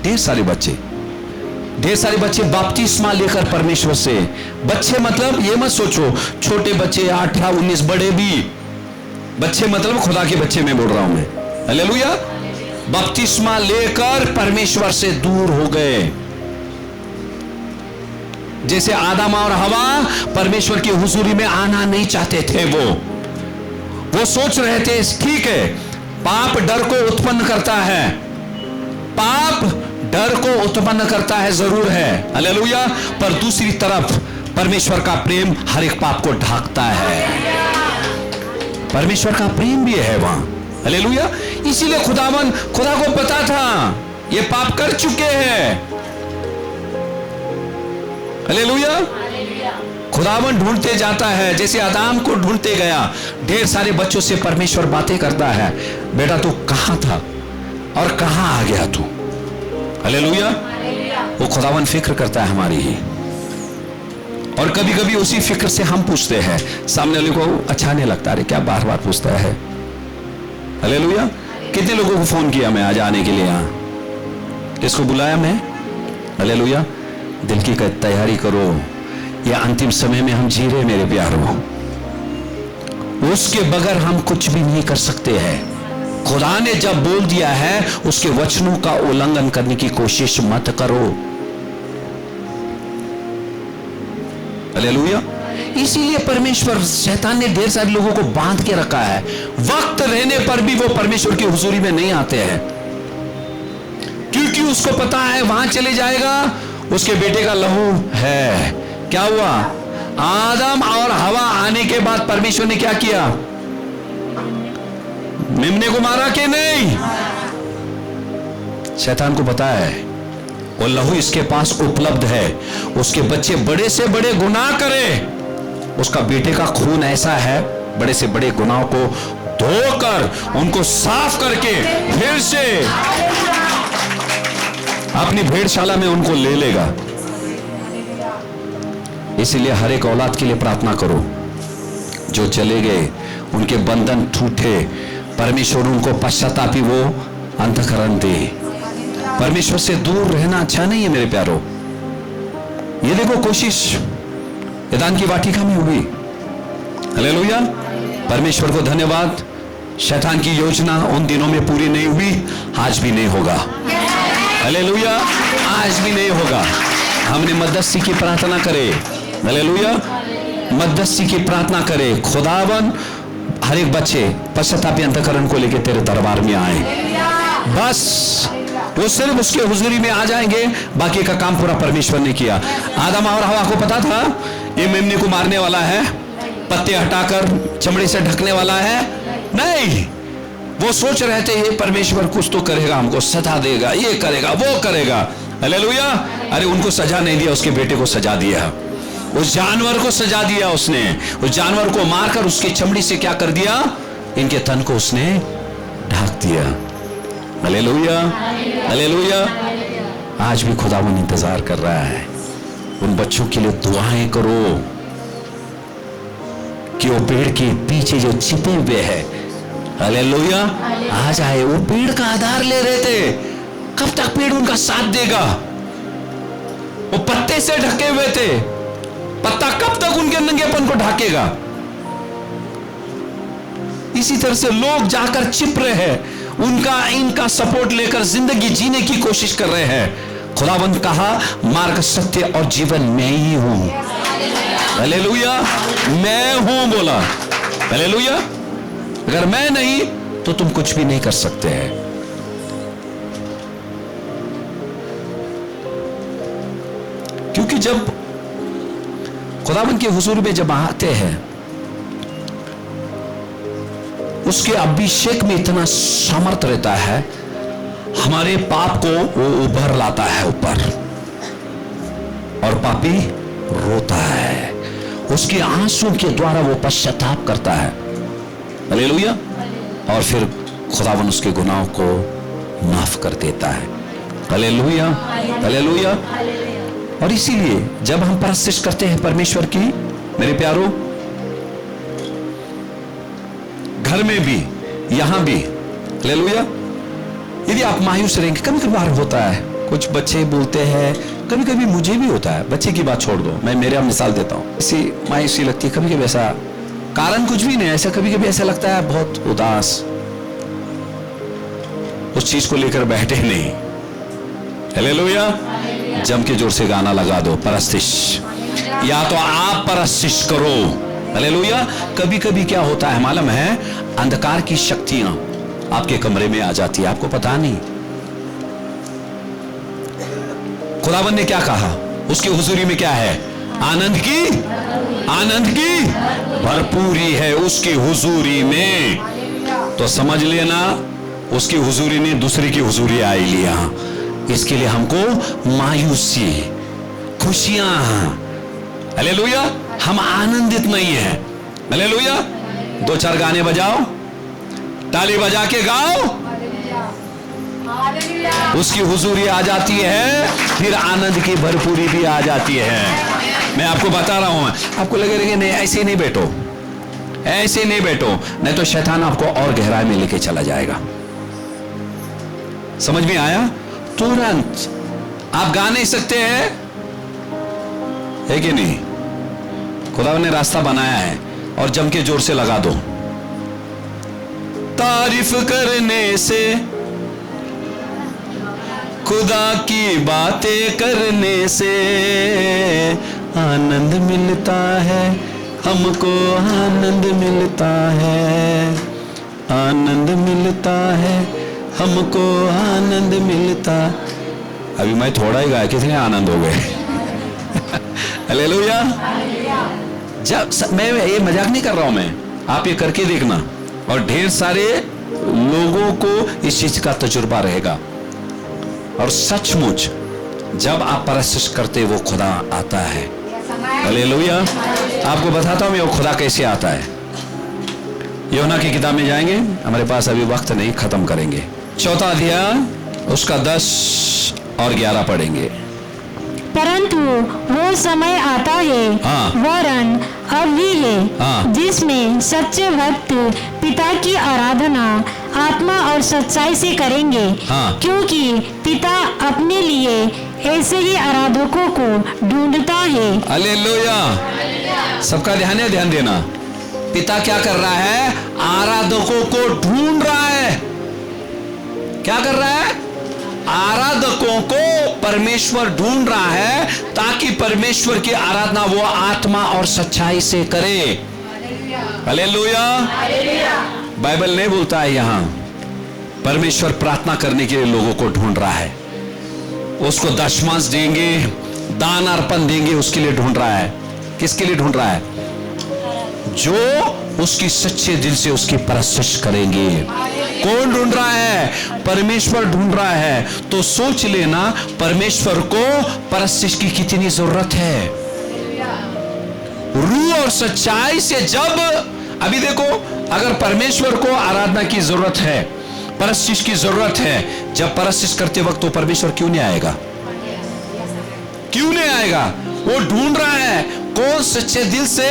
Speaker 1: ढेर सारे बच्चे बपतिस्मा लेकर परमेश्वर से, बच्चे मतलब ये मत सोचो छोटे बच्चे 18 19, बड़े भी बच्चे मतलब खुदा के बच्चे में बोल रहा हूं मैं। हालेलुया। बपतिस्मा लेकर परमेश्वर से दूर हो गए। जैसे आदम और हवा परमेश्वर की हुजूरी में आना नहीं चाहते थे। वो सोच रहे थे ठीक है, पाप डर को उत्पन्न करता है, पाप डर को उत्पन्न करता है, जरूर है। हालेलुया। पर दूसरी तरफ परमेश्वर का प्रेम हर एक पाप को ढांकता है। परमेश्वर का प्रेम भी है वहां। हालेलुया। इसीलिए खुदा को पता था ये पाप कर चुके हैं। हालेलुया। खुदावन ढूंढते जाता है, जैसे आदम को ढूंढते गया। ढेर सारे बच्चों से परमेश्वर बातें करता है, बेटा तू कहां था और कहां आ गया तू। हालेलुया। वो खुदावन फिक्र करता है हमारी ही। और कभी कभी उसी फिक्र से हम पूछते हैं, सामने वाले को अच्छा नहीं लगता, अरे क्या बार बार पूछता है। हालेलुया। कितने लोगों को फोन किया मैं आज आने के लिए, यहां किसको बुलाया मैं। हालेलुया। दिल की तैयारी करो, ये अंतिम समय में हम जी रहे मेरे प्यारों, उसके बगैर हम कुछ भी नहीं कर सकते हैं। खुदा ने जब बोल दिया है उसके वचनों का उल्लंघन करने की कोशिश मत करो। हालेलुया। इसीलिए परमेश्वर, शैतान ने ढेर सारे लोगों को बांध के रखा है। वक्त रहने पर भी वो परमेश्वर की हुजूरी में नहीं आते हैं, क्योंकि उसको पता है वहां चले जाएगा उसके बेटे का लहू है। क्या हुआ? आदम और हवा आने के बाद परमेश्वर ने क्या किया? मेमने को मारा कि नहीं? शैतान को पता है वो लहू इसके पास उपलब्ध है, उसके बच्चे बड़े से बड़े गुनाह करें, उसका बेटे का खून ऐसा है बड़े से बड़े गुनाहों को धोकर उनको साफ करके फिर से अपनी भेड़शाला में उनको ले लेगा। इसीलिए हर एक औलाद के लिए प्रार्थना करो, जो चले गए उनके बंधन टूटे, परमेश्वर उनको पश्चातापी वो अंतःकरण दे। परमेश्वर से दूर रहना अच्छा नहीं है मेरे प्यारो। ये देखो कोशिश एदान की वाटिका में हुई, हालेलुया। परमेश्वर को धन्यवाद, शैतान की योजना उन दिनों में पूरी नहीं हुई, आज भी नहीं होगा, हालेलुया, आज भी नहीं होगा। हमने मध्यस्थी की प्रार्थना करे, हालेलुया, मध्यस्थी की प्रार्थना करे। खुदावन हर एक बच्चे पश्चातापी अंतःकरण को लेकर तेरे दरबार में आए, बस वो सिर्फ उसके हुजूरी में आ जाएंगे, बाकी का काम पूरा परमेश्वर ने किया। आदम और हवा को पता था ये मेमने को मारने वाला है, पत्ते हटाकर चमड़े से ढकने वाला है, नहीं, वो सोच रहे थे ये परमेश्वर कुछ तो करेगा, हमको सजा देगा, ये करेगा, वो करेगा, हालेलुया। अरे उनको सजा नहीं दिया, उसके बेटे को सजा दिया, उस जानवर को सजा दिया उसने। उस जानवर को मारकर उसकी चमड़ी से क्या कर दिया, इनके तन को उसने ढक दिया, हालेलुया, हालेलुया। आज भी खुदावन इंतजार कर रहा है। उन बच्चों के लिए दुआएं करो कि वो पेड़ के पीछे जो छिपे हुए हैं, हालेलुया, आ जाए। वो पेड़ का आधार ले रहे थे, कब तक पेड़ उनका साथ देगा? वो पत्ते से ढके हुए थे, पत्ता कब तक उनके नंगेपन को ढकेगा? इसी तरह से लोग जाकर छिप रहे हैं, उनका इनका सपोर्ट लेकर जिंदगी जीने की कोशिश कर रहे हैं। खुदावंद कहा मार्ग, सत्य और जीवन मैं ही हूं, हालेलुया, मैं हूं बोला, हालेलुया। अगर मैं नहीं तो तुम कुछ भी नहीं कर सकते हैं। क्योंकि जब खुदावंद के हुजूर में जब आते हैं, उसके अभिषेक में इतना सामर्थ रहता है, हमारे पाप को वो उभर लाता है ऊपर, और पापी रोता है, उसके आंसू के द्वारा वो पश्चाताप करता है, हालेलुया। और फिर खुदावन उसके गुनाहों को माफ कर देता है, हालेलुया, हालेलुया। और इसीलिए जब हम परस्तिश करते हैं परमेश्वर की, मेरे प्यारो, घर में भी यहां भी, हालेलुया, यदि आप मायूस रहेंगे, कभी कभार होता है, कुछ बच्चे बोलते हैं, कभी कभी मुझे भी होता है, बच्चे की बात छोड़ दो, मैं मेरा मिसाल देता हूं, ऐसी मायूसी लगती है, कभी कभी ऐसा कारण कुछ भी नहीं, ऐसा कभी कभी ऐसा लगता है बहुत उदास, उस चीज को लेकर बैठे नहीं, हालेलुया। जम के जोर से गाना लगा दो, परस्तिश, या तो आप परस्तिश करो, हालेलुया। कभी कभी क्या होता है मालूम है, अंधकार की शक्तियां आपके कमरे में आ जाती है, आपको पता नहीं। खुदावन ने क्या कहा, उसकी हुजूरी में क्या है, आनंद की भरपूरी है उसकी हुजूरी में। तो समझ लेना, उसकी हुजूरी ने दूसरी की हुजूरी आई लिया। इसके लिए हमको मायूसी, खुशियां, हालेलुया, हम आनंदित नहीं है, हालेलुया। दो चार गाने बजाओ, ताली बजा के गाओ, उसकी हुजूरी आ जाती है, फिर आनंद की भरपूरी भी आ जाती है। मैं आपको बता रहा हूं, आपको लगेगा नहीं, ऐसे नहीं बैठो, ऐसे नहीं बैठो, नहीं तो शैतान आपको और गहराई में लेके चला जाएगा। समझ में आया? तुरंत आप गा नहीं सकते हैं, है कि नहीं? खुदा ने रास्ता बनाया है, और जम के जोर से लगा दो। तारीफ करने से, खुदा की बातें करने से आनंद मिलता है, हमको आनंद मिलता है, आनंद मिलता है, हमको आनंद मिलता। अभी मैं थोड़ा ही गाया, कितने आनंद हो गए, हालेलुया। जब मैं ये मजाक नहीं कर रहा हूं, मैं, आप ये करके देखना, और ढेर सारे लोगों को इस चीज का तजुर्बा रहेगा। और सचमुच जब आप परस्तिश करते, वो खुदा आता है, हालेलुया। आपको बताता हूं मैं वो खुदा कैसे आता है। यूहन्ना की किताब में जाएंगे, हमारे पास अभी वक्त नहीं, खत्म करेंगे। 4 अध्याय उसका 10 और 11 पढ़ेंगे।
Speaker 2: परंतु वो समय आता है,
Speaker 1: हाँ।
Speaker 2: वरन अब भी है,
Speaker 1: हाँ।
Speaker 2: जिसमें सच्चे भक्त पिता की आराधना आत्मा और सच्चाई से करेंगे,
Speaker 1: हाँ।
Speaker 2: क्योंकि पिता अपने लिए ऐसे ही आराधकों को ढूंढता है।
Speaker 1: हालेलुया। सबका ध्यान है, ध्यान देना। पिता क्या कर रहा है? आराधकों को ढूंढ रहा है। क्या कर रहा है? आराधकों को परमेश्वर ढूंढ रहा है, ताकि परमेश्वर की आराधना वो आत्मा और सच्चाई से करे। हालेलुया। बाइबल नहीं बोलता है यहां परमेश्वर प्रार्थना करने के लिए लोगों को ढूंढ रहा है, उसको दशमांश देंगे, दान अर्पण देंगे, उसके लिए ढूंढ रहा है। किसके लिए ढूंढ रहा है? जो उसकी सच्चे दिल से उसकी परस्तिश करेंगे। कौन ढूंढ रहा है? परमेश्वर ढूंढ रहा है। तो सोच लेना परमेश्वर को परस्तिश की कितनी जरूरत है। रूह और सच्चाई से जब, अभी देखो, अगर परमेश्वर को आराधना की जरूरत है, परस्तिश की जरूरत है, जब परस्तिश करते वक्त तो परमेश्वर क्यों नहीं आएगा? क्यों नहीं आएगा? वो ढूंढ रहा है कौन सच्चे दिल से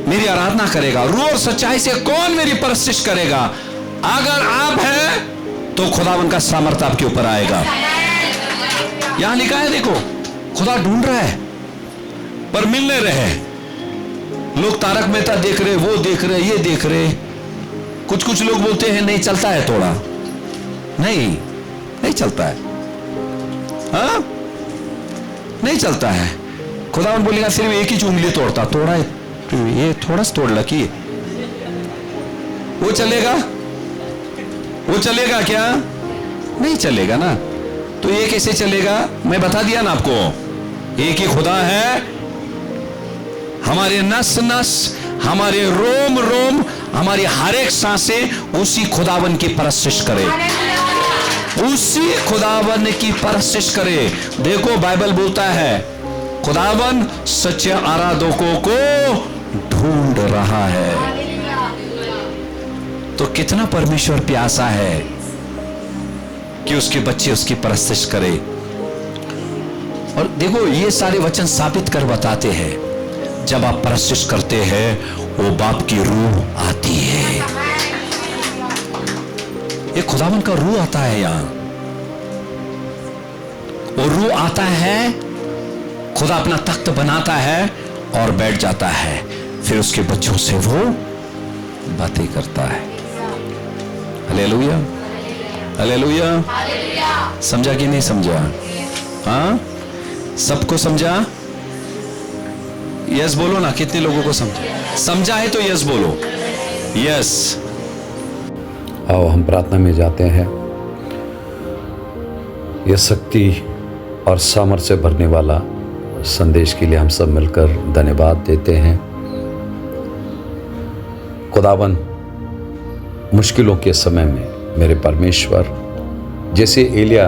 Speaker 1: मेरी आराधना करेगा, रूह और सच्चाई से कौन मेरी परस्तिश करेगा। अगर आप हैं तो खुदावन का सामर्थ्य आपके ऊपर आएगा। यहां लिखा है, देखो, खुदा ढूंढ रहा है पर मिल नहीं रहे। लोग तारक मेहता देख रहे, वो देख रहे, ये देख रहे। कुछ लोग बोलते हैं नहीं चलता है, थोड़ा नहीं चलता है, हाँ नहीं चलता है। खुदावन बोलेगा सिर्फ एक ही उंगली तोड़ा ये थोड़ा सा तोड़ लकी, वो चलेगा क्या? नहीं चलेगा ना। तो ये कैसे चलेगा? मैं बता दिया ना आपको, एक ही खुदा है। हमारे नस नस, हमारे रोम रोम, हमारी हर एक सांसें उसी खुदावन की परस्तिश करे, उसी खुदावन की परस्तिश करे। देखो बाइबल बोलता है खुदावन सच्चे आराधकों को ढूंढ रहा है। तो कितना परमेश्वर प्यासा है कि उसके बच्चे उसकी परस्तिश करें। और देखो ये सारे वचन साबित कर बताते हैं, जब आप परस्तिश करते हैं वो बाप की रूह आती है। ये खुदावन का रूह आता है यहां, वो रूह आता है, खुदा अपना तख्त बनाता है और बैठ जाता है, फिर उसके बच्चों से वो बातें करता है। Hallelujah, hallelujah. समझा कि नहीं समझा? हाँ, सबको समझा? यस बोलो ना। कितने लोगों को समझा है तो यस बोलो। यस।
Speaker 3: आओ हम प्रार्थना में जाते हैं। यह शक्ति और सामर्थ्य से भरने वाला संदेश के लिए हम सब मिलकर धन्यवाद देते हैं। खुदावन, मुश्किलों के समय में मेरे परमेश्वर, जैसे एलिया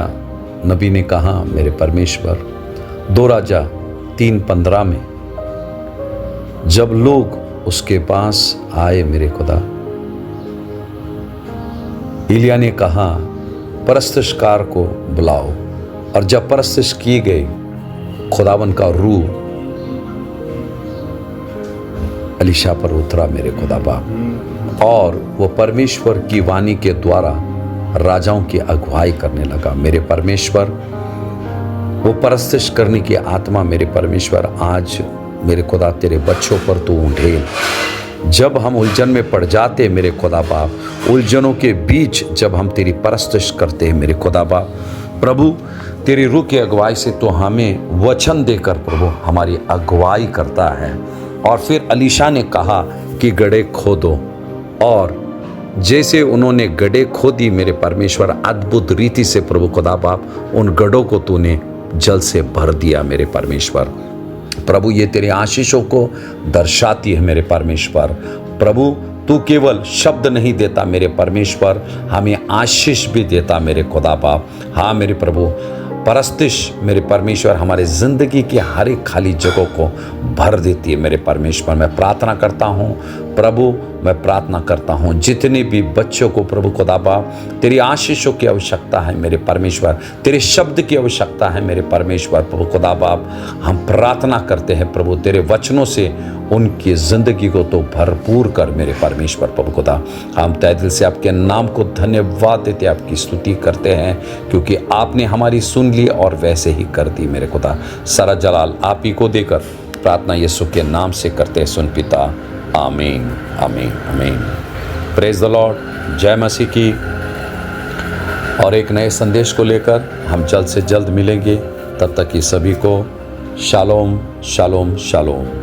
Speaker 3: नबी ने कहा, मेरे परमेश्वर, 2 राजा 3:15 में जब लोग उसके पास आए, मेरे खुदा, एलिया ने कहा परस्तिशकार को बुलाओ, और जब परस्तिश की गई, खुदावन का रूह एलीशा पर उतरा, मेरे खुदा बाप, और वो परमेश्वर की वाणी के द्वारा राजाओं की अगुवाई करने लगा। मेरे परमेश्वर, वो परस्तिश करने की आत्मा, मेरे परमेश्वर, आज मेरे खुदा तेरे बच्चों पर तू उंडेल। जब हम उलझन में पड़ जाते, मेरे खुदा बाप, उलझनों के बीच जब हम तेरी परस्तिश करते हैं, मेरे खुदा बाप, प्रभु, तेरी रूह की अगुवाई से तो हमें वचन देकर प्रभु हमारी अगुवाई करता है। और फिर एलीशा ने कहा कि गड्ढे खोदो, और जैसे उन्होंने गड्ढे खोदी, मेरे परमेश्वर, अद्भुत रीति से प्रभु खुदा बाप उन गड्ढों को तूने जल से भर दिया, मेरे परमेश्वर। प्रभु, ये तेरे आशीषों को दर्शाती है, मेरे परमेश्वर। प्रभु, तू केवल शब्द नहीं देता, मेरे परमेश्वर, हमें आशीष भी देता, मेरे खुदा बाप। हाँ मेरे प्रभु, परस्तिश मेरे परमेश्वर हमारे ज़िंदगी की हर एक खाली जगह को भर देती है मेरे परमेश्वर। मैं प्रार्थना करता हूँ प्रभु, मैं प्रार्थना करता हूँ जितने भी बच्चों को प्रभु खुदा बाप तेरी आशीषों की आवश्यकता है मेरे परमेश्वर, तेरे शब्द की आवश्यकता है मेरे परमेश्वर प्रभु खुदा बाप, हम प्रार्थना करते हैं प्रभु तेरे वचनों से उनकी ज़िंदगी को तो भरपूर कर मेरे परमेश्वर प्रभु खुदा। हम तहे दिल से आपके नाम को धन्यवाद देते, आपकी स्तुति करते हैं क्योंकि आपने हमारी सुन ली और वैसे ही कर दी मेरे खुदा। सारा जलाल आप ही को देकर प्रार्थना यीशु के नाम से करते हैं सुन पिता, आमीन आमीन आमीन। Praise the Lord. जय मसीह की। और एक नए संदेश को लेकर हम जल्द से जल्द मिलेंगे। तब तक कि सभी को शालोम शालोम शालोम।